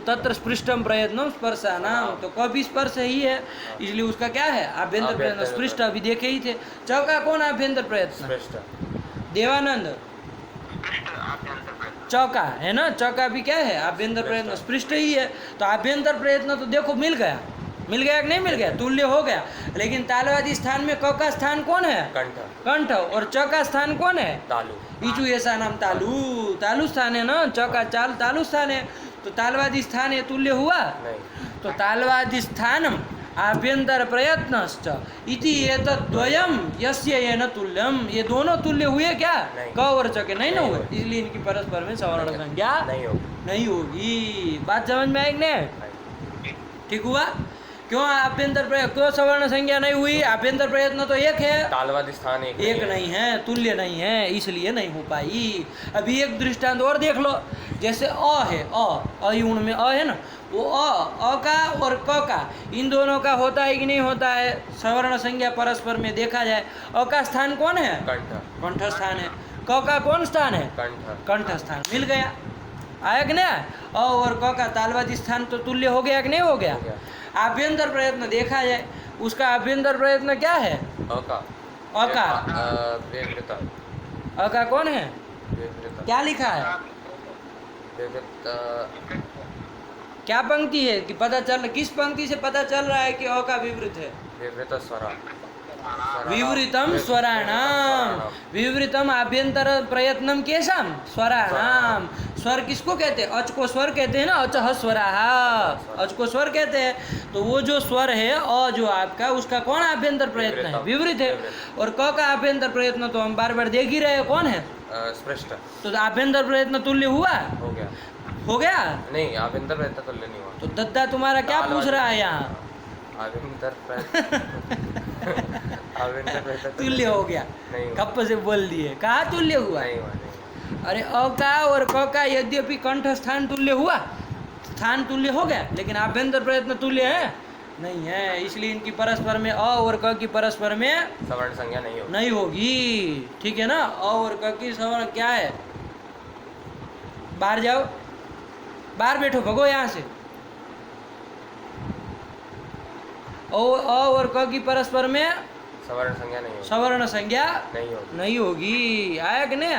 तत्र स्पृष्टम प्रयत्नम स्पर्शानाम, तो क भी स्पर्श ही है, इसलिए उसका क्या है? आभ्यंतर प्रयत्न। स्पृष्ट अभी देखे ही थे। च का कौन आभ्यंतर प्रयत्न? देवानंद, चौका है ना। चौका भी क्या है? आभ्यंतर प्रयत्न, स्पृष्ट ही है। तो आभ्यंतर प्रयत्न तो देखो मिल गया, मिल गया कि नहीं मिल गया? तुल्य हो गया। लेकिन तालवादी स्थान में क का स्थान कौन है? कंठ, कंठ। और च का स्थान कौन है? तालु। ईचु ऐसा नाम तालु, तालु स्थान है ना। च का चाल तालु स्थान है। तो तालवादी स्थान ये तुल्य हुआ नहीं। तो तालवादी स्थानम आभ्यंतर प्रयत्नश्च इति एतद्वयम यस्य येन तुल्यम, ये दोनों तुल्य हुए क्या? क और च के नहीं ना हुए, इसलिए इनकी परस्पर में सवर्ण संज्ञा नहीं होगी। बात समझ में आई कि नहीं? ठीक हुआ? क्यों आभ्यंतर प्रयत्न, क्यों सवर्ण संज्ञा नहीं हुई? आभ्यंतर प्रयत्न तो एक है, तालवादी स्थान एक नहीं है, तुल्य नहीं है, इसलिए नहीं हो पाई। अभी एक दृष्टांत और देख लो। जैसे अ है, अयुण में अ है ना, वो अ का और क का इन दोनों का होता है कि नहीं होता है? सवर्ण संज्ञा परस्पर में देखा जाए। अ का स्थान कौन है? कंठ, कंठ स्थान है। क का कौन स्थान है? कंठ, कंठ स्थान। मिल गया, आया कि नहीं? अ और क का तालवादी स्थान तो तुल्य हो गया कि नहीं हो गया? आभ्यंतर प्रयत्न देखा जाए, उसका आभ्यंतर प्रयत्न क्या है? अ का, अ का, अ का कौन है? क्या लिखा है? क्या पंक्ति है कि पता चल, किस पंक्ति से पता चल रहा है कि अ का विवृत है? विवृत स्वरा। विवृतम स्वराणाम, विवृतम आभ्यंतर प्रयत्नम केशाम स्वराणाम। स्वर किसको कहते हैं? अच को स्वर कहते हैं ना, अचह स्वराः, अच को स्वर कहते हैं। तो वो जो स्वर है अ जो आपका, उसका कौन आभ्यंतर प्रयत्न है? विवृत है। और क का आभ्यंतर प्रयत्न तो हम बार बार देख ही रहे हैं, कौन है? स्पृष्ट। तो आभ्यंतर प्रयत्न तुल्य हुआ? हो गया। हो गया? नहीं, आभ्यंतर प्रयत्न तुल्य नहीं हुआ। तो दद्दा तुम्हारा क्या पूछ रहा है यहाँ? आभ्यंतर प्रयत्न आभ्यंतर प्रयत्न तुल्य हो गया, नहीं हुआ। कप से बोल दिए, कहा तुल्य हुआ? नहीं हुआ, नहीं। अरे अ का और क का यद्यपि कंठ स्थान तुल्य हुआ, स्थान तुल्य हो गया, लेकिन आभ्यंतर प्रयत्न तुल्य है नहीं है। इसलिए इनकी परस्पर में अ और क की परस्पर में सवर्ण संज्ञा नहीं होगी। नहीं होगी, ठीक है ना। अ और क की सवर्ण क्या है? बाहर जाओ, बाहर बैठो, भगो यहाँ से। अ और क की परस्पर में सवर्ण संज्ञा नहीं होगी। सवर्ण संज्ञा नहीं होगी। नहीं होगी। आया कि नहीं?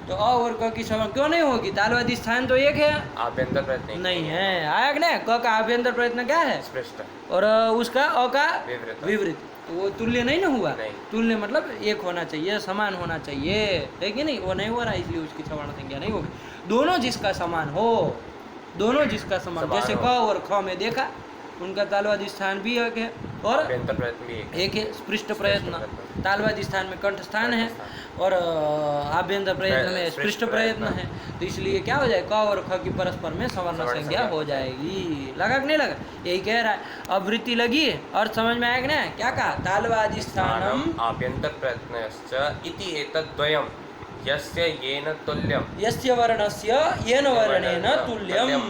तो अ और क की सवर्ण क्यों नहीं होगी? तालवादी स्थान तो एक है, आभ्यंतर प्रयत्न नहीं है। आया कि नहीं? क का आभ्यंतर प्रयत्न क्या है? स्पृष्ट। और उसका अ का विवृत। विवृत। तो वो तुल्य नहीं ना हुआ? नहीं। तुल्य मतलब एक होना चाहिए, समान होना चाहिए, है कि नहीं? वो नहीं हो रहा, इसलिए उसकी सवर्ण संज्ञा नहीं होगी। दोनों जिसका समान हो, दोनों जिसका समान, समान जैसे हो। क और ख में देखा, उनका तालवादी स्थान भी एक है और आभ्यंतर प्रयत्न भी एक है। स्पृष्ट प्रयत्न, तालवादी स्थान में कंठ स्थान है और आभ्यंतर प्रयत्न में स्पृष्ट प्रयत्न है। तो इसलिए क्या हो जाए? क और ख की परस्पर में सवर्ण संज्ञा हो जाएगी। लगा कि नहीं लगा? यही कह रहा है। अब वृत्ति लगी, अर्थ समझ में आया कि नहीं? क्या कहा? तालवादी स्थानम आभ्यंतर प्रयत्नश्च इति एतद्द्वयम् यस्य येन तुल्यं यस्य वर्णस्य येन वर्णेन तुल्यम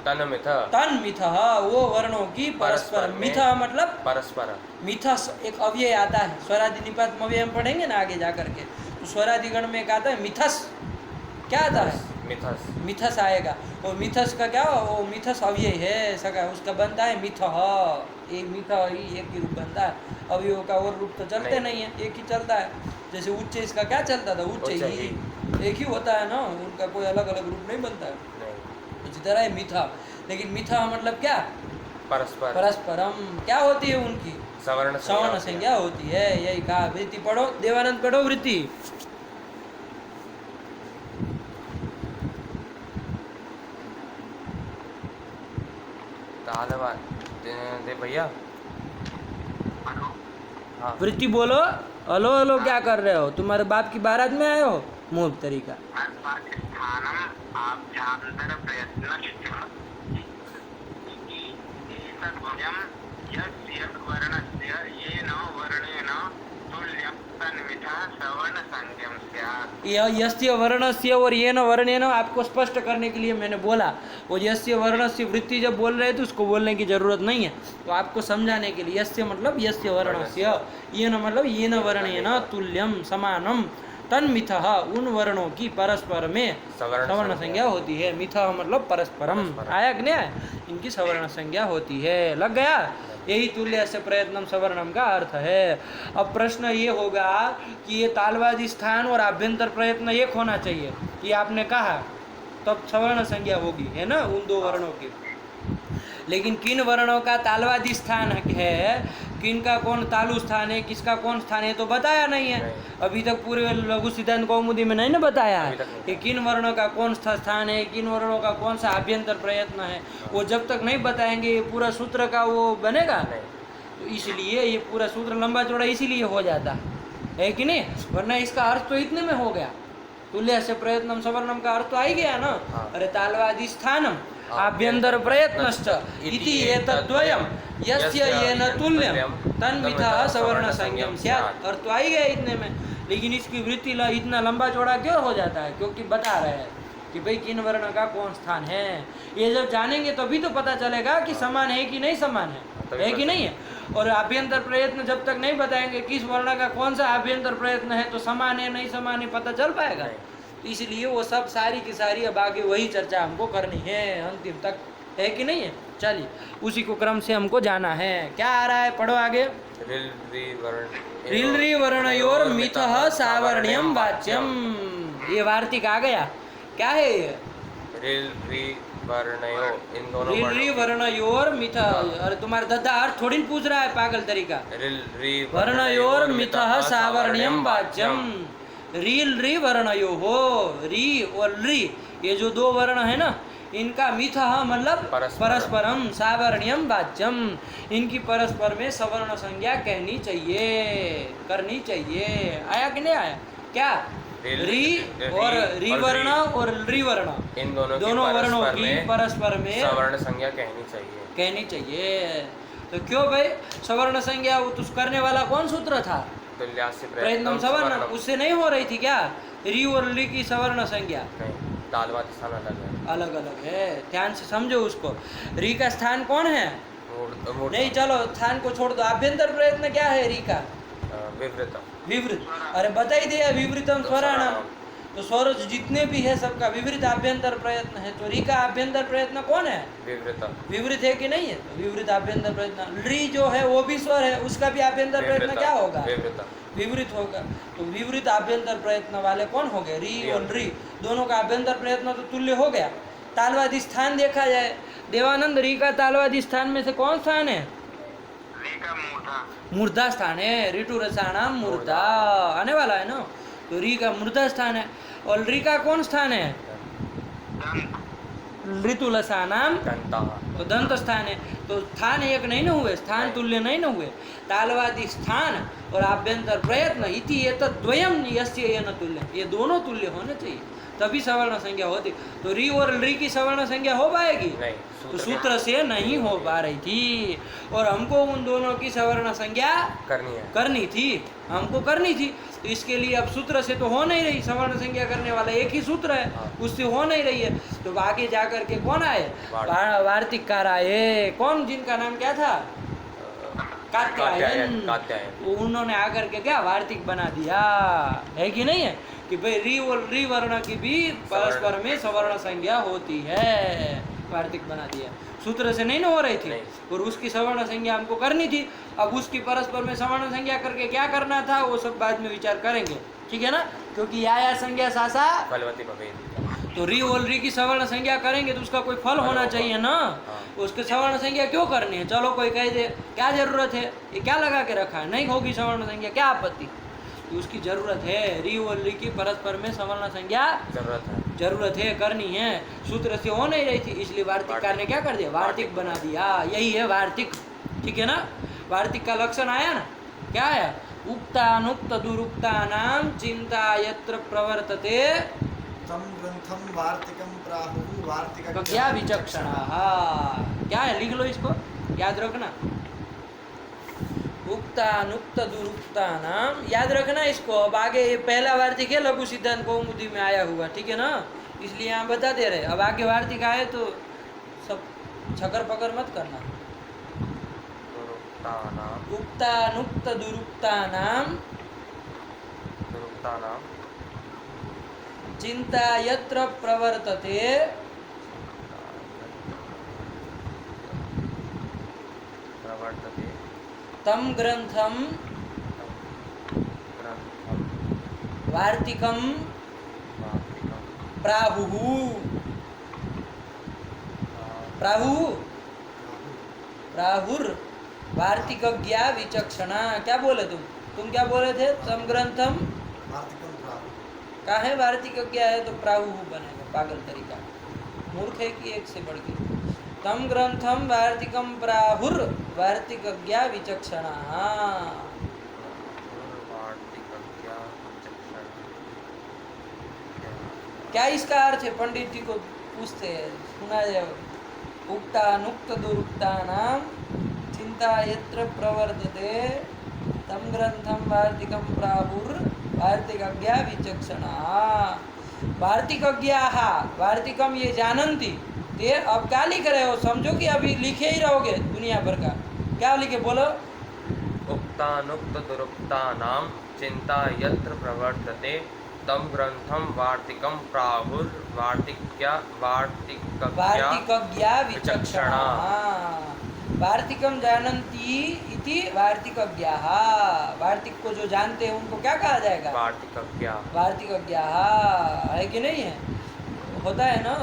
तन्मिथ तन्मिथः, वो वर्णों की परस्पर। मिथः मतलब परस्पर। मिथस एक अव्यय आता है, स्वरादि निपात अव्यय हम पढ़ेंगे ना आगे जा करके। तो स्वरादि गण में एक आता है मिथस। क्या आता है? मिथस। मिथस आएगा। और मिथस का क्या? वो मिथस अव्यय है सका, उसका बनता है मिथः। एक मिथः ही एक ही रूप बनता है, अवयवों का और रूप तो चलते नहीं है, एक ही चलता है। जैसे उच्च, इसका क्या चलता था? उच्च ही एक ही होता है ना, उनका कोई अलग अलग रूप नहीं बनता है। इसी तरह है मिथा। लेकिन मिथा मतलब क्या? परस्पर। परस्परम। क्या होती है उनकी? सवर्ण सवर्ण संज्ञा होती है। यही कहा। वृत्ति पढ़ो, देवानंद पढ़ो वृत्ति। तालवाद दे भैया। हाँ। वृत्ति बोलो। हलो हलो क्या कर रहे हो? तुम्हारे बाप की बारात में आए हो? मूल तरीका। स्थानम आभ्यंतर प्रयत्नश्च यस्य वर्णस्य येन वर्णेन तुल्यं तन्मिथः सवर्ण संज्ञं स्यात्। यह यस्य वर्णस्य और येन वर्णेन आपको स्पष्ट करने के लिए मैंने बोला। वो यस्य वर्णस्य वृत्ति जब बोल रहे थे उसको बोलने की जरूरत नहीं है, तो आपको समझाने के लिए यस्य मतलब यस्य वर्णस्य, येन मतलब येन वर्णेन तुल्यम समानम तन्मिथः, उन वर्णों की परस्पर में सवर्ण संज्ञा होती है। मिथः मतलब परस्परम। आया कि नहीं आया? इनकी सवर्ण संज्ञा होती है। लग गया? यही तुल्य से प्रयत्नम सवर्णम का अर्थ है। अब प्रश्न ये होगा कि ये तालवादी स्थान और आभ्यंतर प्रयत्न एक होना चाहिए, ये आपने कहा, तब सवर्ण संज्ञा होगी, है ना, उन दो वर्णों की। लेकिन किन वर्णों का तालवादी स्थान है, किन का कौन तालु स्थान है, किसका कौन स्थान है, तो बताया नहीं है अभी तक। पूरे लघु सिद्धांत कौमुदी में नहीं ना बताया है कि किन वर्णों का कौन सा स्थान है, किन वर्णों का कौन सा आभ्यंतर प्रयत्न है। वो जब तक नहीं बताएंगे ये पूरा सूत्र का वो बनेगा। तो इसलिए ये पूरा सूत्र लंबा चौड़ा इसीलिए हो जाता है कि नहीं? वरना इसका अर्थ तो इतने में हो गया। तुल्य से प्रयत्नम सवर्णम का अर्थ तो आ ही गया ना। अरे तालवादी स्थानम आभ्यंतर प्रयत्नश्च इति एतद्द्वयम् यस्य येन तुल्यं तन्मिथः सवर्ण संज्ञं स्यात्। अर्थ तो आ ही गया इतने में। लेकिन इसकी वृत्ति इतना लंबा चौड़ा क्यों हो जाता है? क्योंकि बता रहे हैं कि भाई किन वर्ण का कौन स्थान है। ये जब जानेंगे तभी तो पता चलेगा कि समान है कि नहीं समान है कि नहीं है। और आभ्यंतर प्रयत्न जब तक नहीं बताएंगे किस वर्ण का कौन सा आभ्यंतर प्रयत्न है, तो समान है नहीं समान है पता चल पाएगा। तो इसलिए वो सब सारी की सारी अब आगे वही चर्चा हमको करनी है अंतिम तक, है कि नहीं है? चलिए उसी को क्रम से हमको जाना है। क्या आ रहा है? पढ़ो आगे। रिल री वर्णयोर मिथः सावर्ण्यम वाच्यम। ये वार्तिक आ गया। क्या है ये? रिल री वर्णयो इन दोनों री वर्णों वर्णयोर मिथा। हाँ। अरे तुम्हारे दादा अर्थ थोड़ी न पूछ रहा है पागल तरीका। रिल री वर्णयोर मिथः सावर्ण्यम वाच्यम। रील री वर्णयो हो, री और री, ये जो दो वर्ण है ना, इनका मिथः मतलब परस्परम, सावर्ण्यम वाच्यम, इनकी परस्पर में सवर्ण संज्ञा कहनी चाहिए, करनी चाहिए। आया कि नहीं आया? क्या री और री वर्ण और री वर्ण, इन दोनों वर्णों की परस्पर में सवर्ण संज्ञा कहनी चाहिए। तो क्यों भाई सवर्ण संज्ञा तो करने वाला कौन सूत्र था? तुल्यास्य प्रयत्नम सवर्ण, उससे नहीं हो रही थी क्या री और ली की सवर्ण संज्ञा? नहीं, तालवाद स्थान अलग है, ध्यान से समझो उसको। री का स्थान कौन है? नहीं, चलो स्थान को छोड़ दो। आभ्यंतर प्रयत्न क्या है री का? विवृत। अरे बता ही दिया, विवृतम स्वराणाम। तो स्वर जितने भी है सबका विवृत आभ्यंतर प्रयत्न है। तो री का आभ्यंतर प्रयत्न कौन है? विवृत है कि नहीं है? तो विवृत आभ्यंतर प्रयत्न। री जो है वो भी स्वर है, उसका भी आभ्यंतर प्रयत्न क्या होगा? विवृत होगा। तो विवृत आभ्यंतर प्रयत्न वाले कौन हो गए? री और री, दोनों का आभ्यंतर प्रयत्न तो तुल्य हो गया। तालवादी स्थान देखा जाए, देवानंद, री का तालवादी स्थान में से कौन स्थान है? मूर्धा स्थान है। ऋतु रसाणाम मूर्धा आने वाला है ना, तो री का मूर्धा स्थान है। और री का कौन स्थान है? ऋतु लसानाम तो दंत स्थान है। तो स्थान एक नहीं न हुए, स्थान तुल्य नहीं न हुए। तालवादी स्थान और आभ्यंतर प्रयत्न इति एतद्वयम् यस्य येन तुल्य, ये दोनों तुल्य होने चाहिए, तभी सवर्ण संज्ञा होती। तो री और री की सवर्ण संज्ञा हो पाएगी? नहीं, तो सूत्र से नहीं हो पा रही थी। और हमको उन दोनों की सवर्ण संज्ञा करनी थी, हमको करनी थी। तो इसके लिए अब सूत्र से तो हो नहीं रही, सवर्ण संज्ञा करने वाला एक ही सूत्र है, उससे हो नहीं रही है। तो आगे जा करके कौन आए? वार्तिककार आए। कौन? जिनका नाम क्या था? कात्यायन। उन्होंने आकर के क्या वार्तिक बना दिया, है कि नहीं है? कि भाई री और री वर्ण की भी परस्पर में सवर्ण संज्ञा होती है, वार्तिक बना दिया। सूत्र से नहीं न हो रही थी, और उसकी सवर्ण संज्ञा हमको करनी थी। अब उसकी परस्पर में सवर्ण संज्ञा करके क्या करना था वो सब बाद में विचार करेंगे, ठीक है ना? क्योंकि या संज्ञा सासा फलवती भवेत्। तो री और री की सवर्ण संज्ञा करेंगे तो उसका कोई फल होना चाहिए ना। उसके सवर्ण संज्ञा क्यों करनी है? चलो कोई कह दे क्या जरूरत है, ये क्या लगा के रखा है, नहीं होगी सवर्ण संज्ञा, क्या आपत्ति? उसकी जरूरत है, री और री की परस्पर में सवर्ण संज्ञा जरूरत है, करनी है। सूत्र से हो नहीं रही थी, इसलिए वार्तिककार ने क्या कर दिया? वार्तिक बना दिया। यही है वार्तिक, ठीक है ना? वार्तिक का लक्षण आया ना, क्या है? उक्तानुक्त दुरुक्तानां चिंता यत्र प्रवर्तते तम ग्रंथम वार्तिकम प्राहुः वार्तिकज्ञा विचक्षणाः। क्या है? लिख लो इसको, याद रखना। उक्तानुक्त दुरुक्तानाम, याद रखना इसको। अब आगे ये पहला वार्तिक है लघु सिद्धांत कौमुदी में आया हुआ, ठीक है ना? इसलिए यहाँ बता दे रहे। अब आगे वार्तिक आए तो सब छकर पकर मत करना। उक्तानुक्त दुरुक्तानाम चिंता यत्र प्रवर्तते तम ग्रंथम वार्तिकम प्राहुः प्राहुर वार्तिकज्ञा विचक्षणा। क्या बोले तुम क्या बोले थे? तम ग्रंथम वार्तिकम प्राहुः का है, वार्तिकज्ञा है तो प्राहुः बनेगा। पागल तरीका, मूर्ख है कि एक से बढ़ के। तम ग्रंथम वार्तिकम प्राहुर वार्तिकज्ञा विचक्षणा। क्या इसका अर्थ है? पंडित जी को पूछते हैं, सुना जाए। उक्तानुक्त दुरुक्तानां चिंता यत्र प्रवर्तते तम ग्रंथम वार्तिकम प्राहुर वार्तिकज्ञा विचक्षणा। वार्तिकज्ञाः वार्तिकम ये जानन्ति। ये अब क्या लिख रहे हो? समझो कि अभी लिखे ही रहोगे दुनिया भर का। क्या लिखे बोलो? उक्तानुक्त दुरुक्तानां चिंता यत्र प्रवर्तते तम ग्रंथम वार्तिकम प्राहुर वार्तिकज्ञा विचक्षणा। वार्तिकम जानन्ति इति वार्तिकज्ञाः। वार्तिक को जो जानते हैं उनको क्या कहा जाएगा? वार्तिकज्ञाः, है कि नहीं है? होता है ना,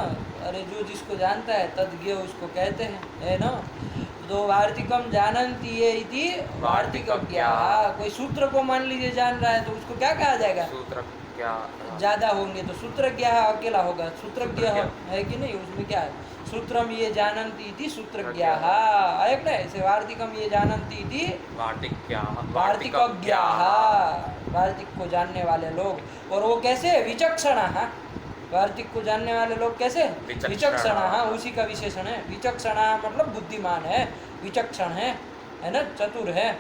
अरे जो जिसको जानता है तद्ज्ञ उसको कहते हैं, है ना। तो वार्तिकम जानन्ति ये इति वार्तिकज्ञाः। कोई सूत्र को मान लीजिए जान रहा है तो उसको क्या कहा जाएगा? सूत्र क्या? ज्यादा होंगे तो सूत्रज्ञाः अकेला होगा, सूत्रज्ञ है कि नहीं, उसमें क्या है? सूत्रम ये जानन्ति इति सूत्रज्ञाः, है ना। ऐसे वार्तिकम ये जानन्ति इति वार्तिकज्ञाः, वार्तिक को जानने वाले लोग। और वो कैसे? विचक्षणाः। वार्तिक को जानने वाले लोग कैसे? विचक्षणाः, उसी का विशेषण है। विचक्षणाः मतलब बुद्धिमान है, विचक्षण है ना, चतुर है।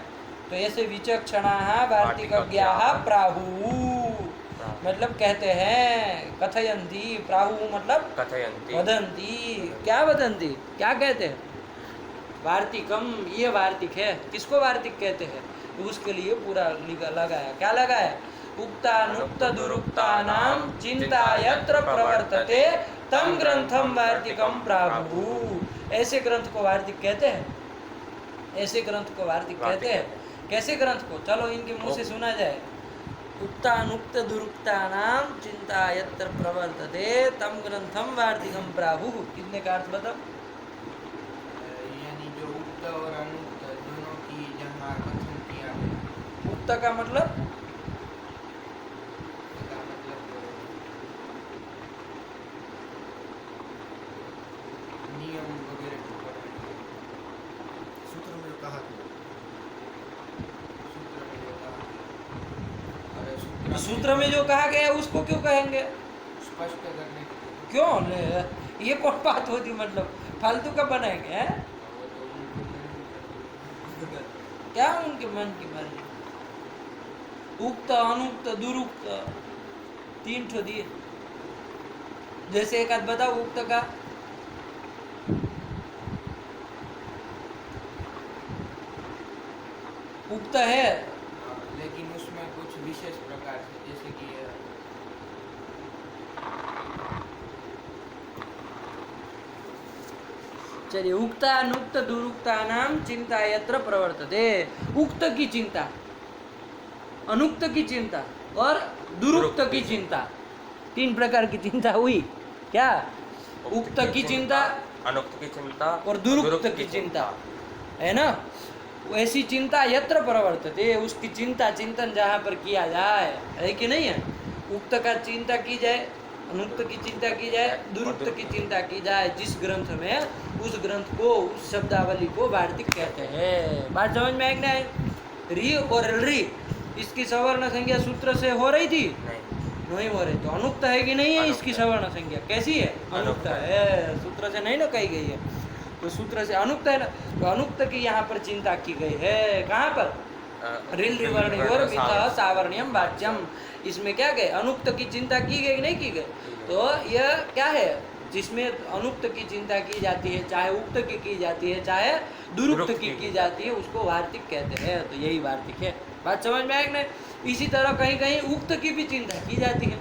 तो ऐसे विचक्षणाः वार्तिकज्ञाः प्राहुः मतलब कहते हैं, कथयन्ति, प्राहुः मतलब कथयन्ति, वदन्ति। क्या वदन्ति? क्या कहते हैं? वार्तिकम, ये वार्तिक है। किसको वार्तिक कहते हैं? तो उसके लिए पूरा लगाया। क्या लगाया? उक्तानुक्त दुरुक्तानां चिंता यत्र प्रवर्तते तम ग्रंथम वार्तिकम प्राहुः। ऐसे ग्रंथ को वार्तिक कहते हैं, ऐसे ग्रंथ को वार्तिक कहते हैं। कैसे ग्रंथ को? चलो इनके मुंह से सुना जाए। उक्तानुक्त दुरुक्तानां चिंता यत्र प्रवर्तते तम ग्रंथम वार्तिकम प्राहुः। कितने का अर्थ बताओ? यानी जो उक्त और अनुक्त दोनों की जहाँ कथन किया है। उक्त का मतलब नियम वगैरह को पढ़ना। सूत्र में जो कहा गया, सूत्र में जो कहा गया उसको क्यों कहेंगे? स्पष्ट करने के लिए। क्यों ले? ये कौन बात होती, मतलब फालतू का बनाएंगे हैं? क्या उनके मन की मर्जी? उक्त अनुक्त दुरुक्त तीन ठो दिए। जैसे एक आध बताओ उक्त का। उक्त है लेकिन उसमें कुछ विशेष प्रकार से, जैसे कि चलिए, उक्ता अनुक्त दुरुक्तानां चिंता यत्र प्रवर्तते। उक्त की चिंता, अनुक्त की चिंता और दुरुक्त की चिंता, तीन प्रकार की चिंता हुई। क्या? उक्त की चिंता, अनुक्त की चिंता और दुरुक्त की चिंता, है ना। ऐसी चिंता यत्र प्रवर्तते, उसकी चिंता, चिंतन जहाँ पर किया जाए, है कि नहीं है। उक्त का चिंता की जाए, अनुक्त की चिंता की जाए, दुरुक्त की चिंता की जाए जिस ग्रंथ में, उस ग्रंथ को, उस शब्दावली को वार्तिक कहते हैं। बात समझ में आएगी ना? री और री, इसकी सवर्ण संज्ञा सूत्र से हो रही थी? नहीं हो रही। तो अनुक्त है कि नहीं है? इसकी सवर्ण संज्ञा कैसी है? अनुक्त है, सूत्र से नहीं ना कही गई है। तो सूत्र से अनुक्त है ना, तो अनुक्त की यहाँ पर चिंता की गई है। कहाँ पर? रिल रिवर्णियोर वितः सावर्ण्यम वाच्यम। इसमें क्या गए? अनुक्त की चिंता की गई, नहीं की गई? तो यह क्या है? जिसमें अनुक्त की चिंता की जाती है, चाहे उक्त की जाती है, चाहे दुरुक्त की जाती है, उसको वार्तिक कहते हैं। तो यही वार्तिक है। बात समझ में आएगी ना? इसी तरह कहीं कहीं उक्त की भी चिंता की जाती है,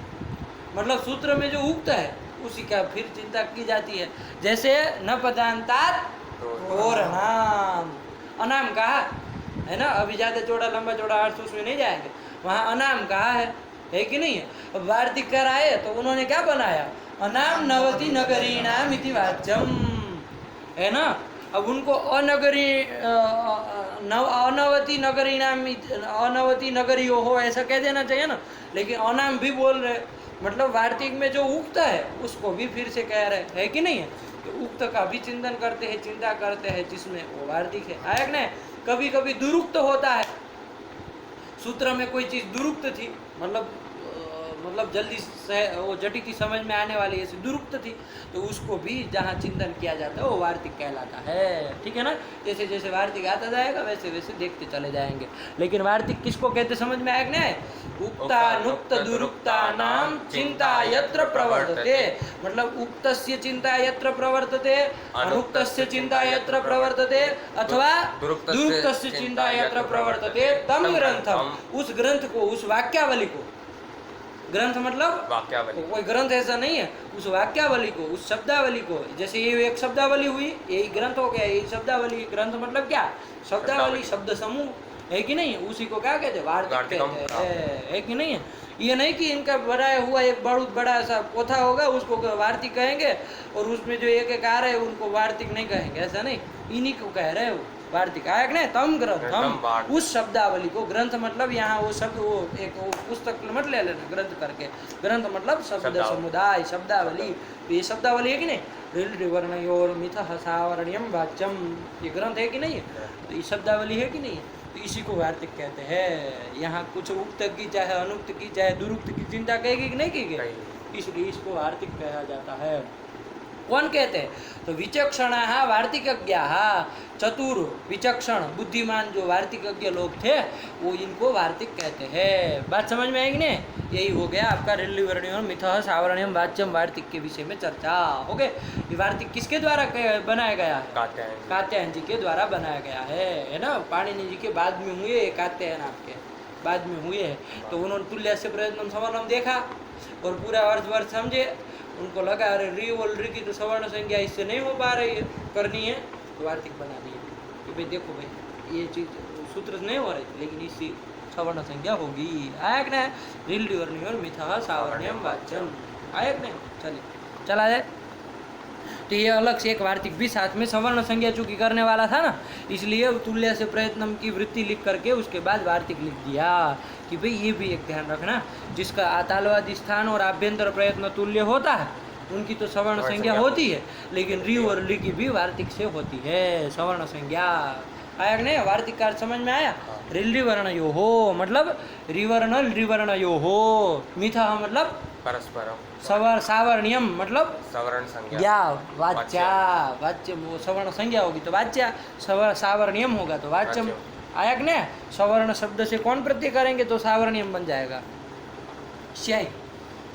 मतलब सूत्र में जो उक्त है उसी का फिर चिंता की जाती है। जैसे न पदांतात् और नाम, अनाम कहा है ना। अभी ज़्यादा चौड़ा लंबा चौड़ा अर्थ उसमें नहीं जाएंगे, वहाँ अनाम कहा है कि नहीं है। अब वार्तिक कर आए तो उन्होंने क्या बनाया? अनाम नवति नगरीणाम इति वाच्यम, है ना। अब उनको अनवति नगरीणाम, अनवति नगरियो हो ऐसा कह देना चाहिए ना, लेकिन अनाम भी बोल रहे, मतलब वार्तिक में जो उक्त है उसको भी फिर से कह रहे है कि नहीं है। तो उक्त का भी चिंतन करते हैं, चिंता करते हैं, जिसमें वो वार्तिक है। आया ना? कभी कभी दुरुक्त होता है, सूत्र में कोई चीज़ दुरुक्त थी, मतलब जल्दी से वो जटिति समझ में आने वाली ऐसी दुरुक्त थी, तो उसको भी जहाँ चिंतन किया जाता है वो वार्तिक कहलाता है। ठीक है ना। जैसे जैसे वार्तिक आता जाएगा वैसे वैसे देखते चले जाएंगे। लेकिन वार्तिक किसको कहते समझ में आएगा ना? उक्तानुक्त दुरुक्तानां चिंता यत्र प्रवर्तते, मतलब उक्तस्य चिंता यत्र प्रवर्तते, अनुक्तस्य चिंता यत्र प्रवर्तते, अथवा दुरुक्तस्य चिंता यत्र प्रवर्तते तम ग्रंथम, उस ग्रंथ को, उस वाक्यावली को, ग्रंथ मतलब वाक्यावली, कोई ग्रंथ ऐसा नहीं है, उस वाक्यावली को, उस शब्दावली को, जैसे ये एक शब्दावली हुई, यही ग्रंथ हो गया, यही शब्दावली। ग्रंथ मतलब क्या? शब्दावली, शब्द समूह, है कि नहीं? उसी को क्या कहते हैं? वार्तिक कहते हैं, है कि नहीं है। ये नहीं कि इनका बनाया हुआ एक बहुत बड़ा सा पोथा होगा उसको वार्तिक कहेंगे और उसमें जो एक एक आ रहे हैं उनको वार्तिक नहीं कहेंगे, ऐसा नहीं, इन्हीं को कह रहे हो वार्तिक। आया कि नहीं? तम ग्रंथम, उस शब्दावली को, ग्रंथ मतलब यहाँ वो शब्द, वो एक वो पुस्तक मत ले लेना ग्रंथ करके, ग्रंथ मतलब शब्द समुदाय, शब्दावली। तो ये शब्दावली है कि नहीं? रिवर्णयोर मिथः सावरणीयम वाच्यम, ये ग्रंथ है कि नहीं? तो ये शब्दावली है कि नहीं? तो इसी को वार्तिक कहते हैं। यहाँ कुछ उक्त की चाहे अनुक्त की चाहे दुरुक्त की चिंता कहेगी कि नहीं की गई, इसलिए इसको वार्तिक कहा जाता है। कौन कहते हैं? तो विचक्षणा वार्तिकज्ञा, चतुर विचक्षण बुद्धिमान जो वार्तिकज्ञ लोग थे वो इनको वार्तिक कहते हैं। बात समझ में आएगी नहीं? यही हो गया आपका ऋल्लिवर्णियों मिथः सावरणीयम वाच्यम वार्तिक के विषय में चर्चा हो गए। ये वार्तिक किसके द्वारा बनाया गया है? कात्यायन जी के द्वारा बनाया गया है ना। पाणिनि जी के बाद में हुए, कात्यायन आपके बाद में हुए हैं। तो उन्होंने तुल्यस्य प्रयत्नम सवर्णम देखा और पूरा अर्थ समझे, उनको लगा अरे री और री की तो सवर्ण संज्ञा इससे नहीं हो पा रही है, करनी है, तो वार्तिक बना दिए कि भाई देखो भाई ये चीज़ सूत्र नहीं हो रही थी लेकिन इससे सवर्ण संज्ञा होगी। आया कि नहीं? ऋल्लिवर्णियोर मिथः सावरणीयम वाच्यम, आया कि नहीं? चलिए चला जाए। तो ये अलग से एक वार्तिक भी साथ में सवर्ण संज्ञा चूंकि करने वाला था ना, इसलिए तुल्य से प्रयत्नम की वृत्ति लिख करके उसके बाद वार्तिक लिख दिया कि भाई ये भी एक ध्यान रखना, जिसका आतालवादी स्थान और आभ्यंतर प्रयत्न तुल्य होता है उनकी तो सवर्ण संज्ञा होती है, लेकिन री और ली की भी वार्तिक से होती है सवर्ण संज्ञा। आया कि नहीं? वार्तिक का समझ में आया? रिवर्ण यो हो मतलब रिवर्ण यो हो, मिथा मतलब परस्पर, सावर्णियम मतलब सवर्ण संज्ञा, या वाच्या, वाच्य वो सवर्ण संज्ञा होगी तो वाच्या, सावर्णियम होगा तो वाच्यम। आया कि नहीं? सवर्ण शब्द से कौन प्रत्यय करेंगे तो सावर्णियम बन जाएगा। शय,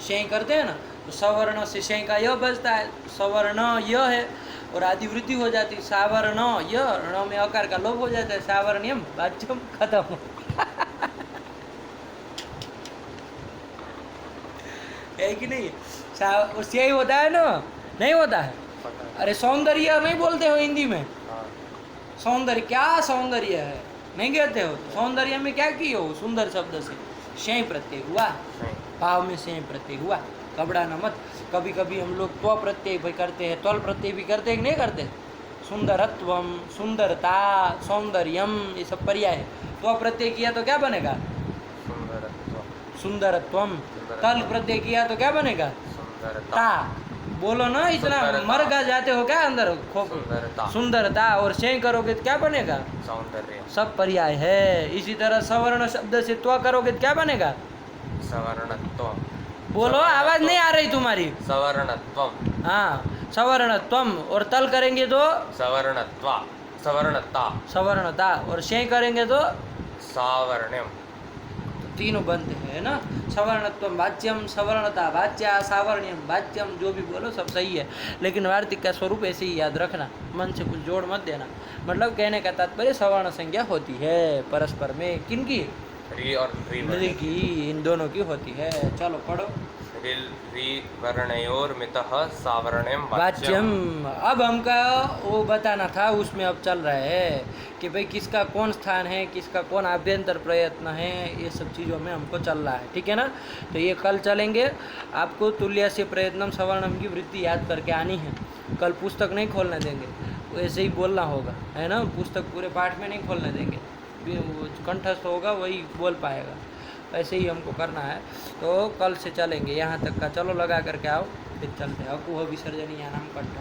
शय करते हैं ना तो सवर्ण से शय का य बचता है, सवर्ण य है और आदि वृद्धि हो जाती है, सावर्ण य, ण में अकार का लोप हो जाता है, सावर्णियम, वाच्यम, खत्म। है कि नहीं? उससे यही होता है ना, नहीं होता है? अरे सौंदर्य नहीं बोलते हो हिंदी में? सौंदर्य, क्या सौंदर्य है नहीं कहते हो? सौंदर्य में क्या किए हो? सुंदर शब्द से शय प्रत्यय हुआ, भाव में शय प्रत्यय हुआ, कपड़ा न मत। कभी कभी हम लोग त्व प्रत्यय भी करते हैं, त्वल प्रत्यय भी करते हैं कि नहीं करते? सुंदरत्वम, सुंदरता, सौंदर्यम, ये सब पर्याय है। त्व प्रत्यय किया तो क्या बनेगा? सुंदरत्वम। तल प्रत्यय किया तो क्या बनेगा? ता। बोलो ना, इतना मर गा जाते हो क्या अंदर? सुंदरता। और शय करोगे तो क्या बनेगा? सौंदर्य। सब पर्याय है। इसी तरह सवर्ण शब्द से त्व करोगे तो क्या बनेगा? सवर्णत्वम। बोलो, आवाज नहीं आ रही तुम्हारी। सवर्णत्वम। हाँ, सवर्णत्वम। और तल करेंगे तो सवर्णत्वा, सवर्णता, सवर्णता। और शय करेंगे तो सावर्ण्यम। तीनों बनते हैं ना। सवर्णत्वम वाच्यम, सवर्णता वाच्या, सावर्ण्यम वाच्यम, जो भी बोलो सब सही है, लेकिन वार्तिक का स्वरूप ऐसे ही याद रखना, मन से कुछ जोड़ मत देना। मतलब कहने का तात्पर्य सवर्ण संज्ञा होती है परस्पर में, किनकी? री और री की, इन दोनों की होती है। चलो पढ़ो। वर्णयोर मितः सावर्ण्यम वाच्यम। अब हमका वो बताना था, उसमें अब चल रहा है कि भाई किसका कौन स्थान है, किसका कौन आभ्यंतर प्रयत्न है, ये सब चीज़ों में हमको चल रहा है, ठीक है ना। तो ये कल चलेंगे। आपको तुल्य से प्रयत्नम सवर्णम की वृत्ति याद करके आनी है। कल पुस्तक नहीं खोलने देंगे, वैसे ही बोलना होगा, है ना। पुस्तक पूरे पाठ में नहीं खोलने देंगे, कंठस्थ होगा वही बोल पाएगा, ऐसे ही हमको करना है। तो कल से चलेंगे यहाँ तक का। चलो लगा करके आओ, फिर चलते हैं। अकुह विसर्जनी या नाम कंठ,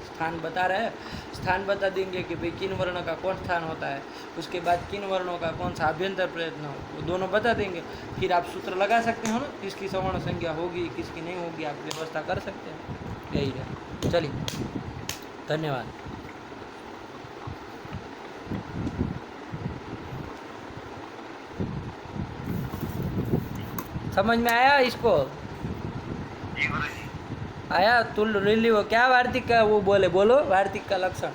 स्थान बता रहे हैं, स्थान बता देंगे कि भाई किन वर्ण का कौन स्थान होता है, उसके बाद किन वर्णों का कौन सा आभ्यंतर प्रयत्न हो, वो दोनों बता देंगे। फिर आप सूत्र लगा सकते हो ना, किसकी सवर्ण संज्ञा होगी किसकी नहीं होगी, आप व्यवस्था कर सकते हैं। यही है। चलिए, धन्यवाद। समझ में आया इसको? जी गुरुजी। आया? तुल रिली वो क्या वार्तिक का वो बोलो वार्तिक का लक्षण।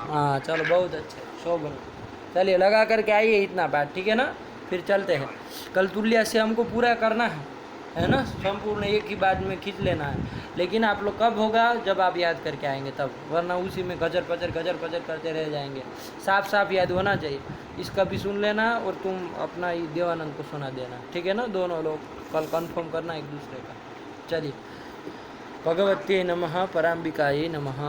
हाँ चलो, बहुत अच्छे, शोभन। चलिए लगा करके आइए इतना बात, ठीक है ना। फिर चलते हैं। कल तुल्य से हमको पूरा करना है, है ना, संपूर्ण एक ही बात में खींच लेना है। लेकिन आप लोग कब होगा, जब आप याद करके आएंगे तब, वरना उसी में गजर पजर करते रह जाएंगे। साफ साफ याद होना चाहिए। इसका भी सुन लेना और तुम अपना ही देवानंद को सुना देना, ठीक है ना। दोनों लोग कल कंफर्म करना एक दूसरे का। चलिए, भगवते नमः, पराम्बिकायै नमः।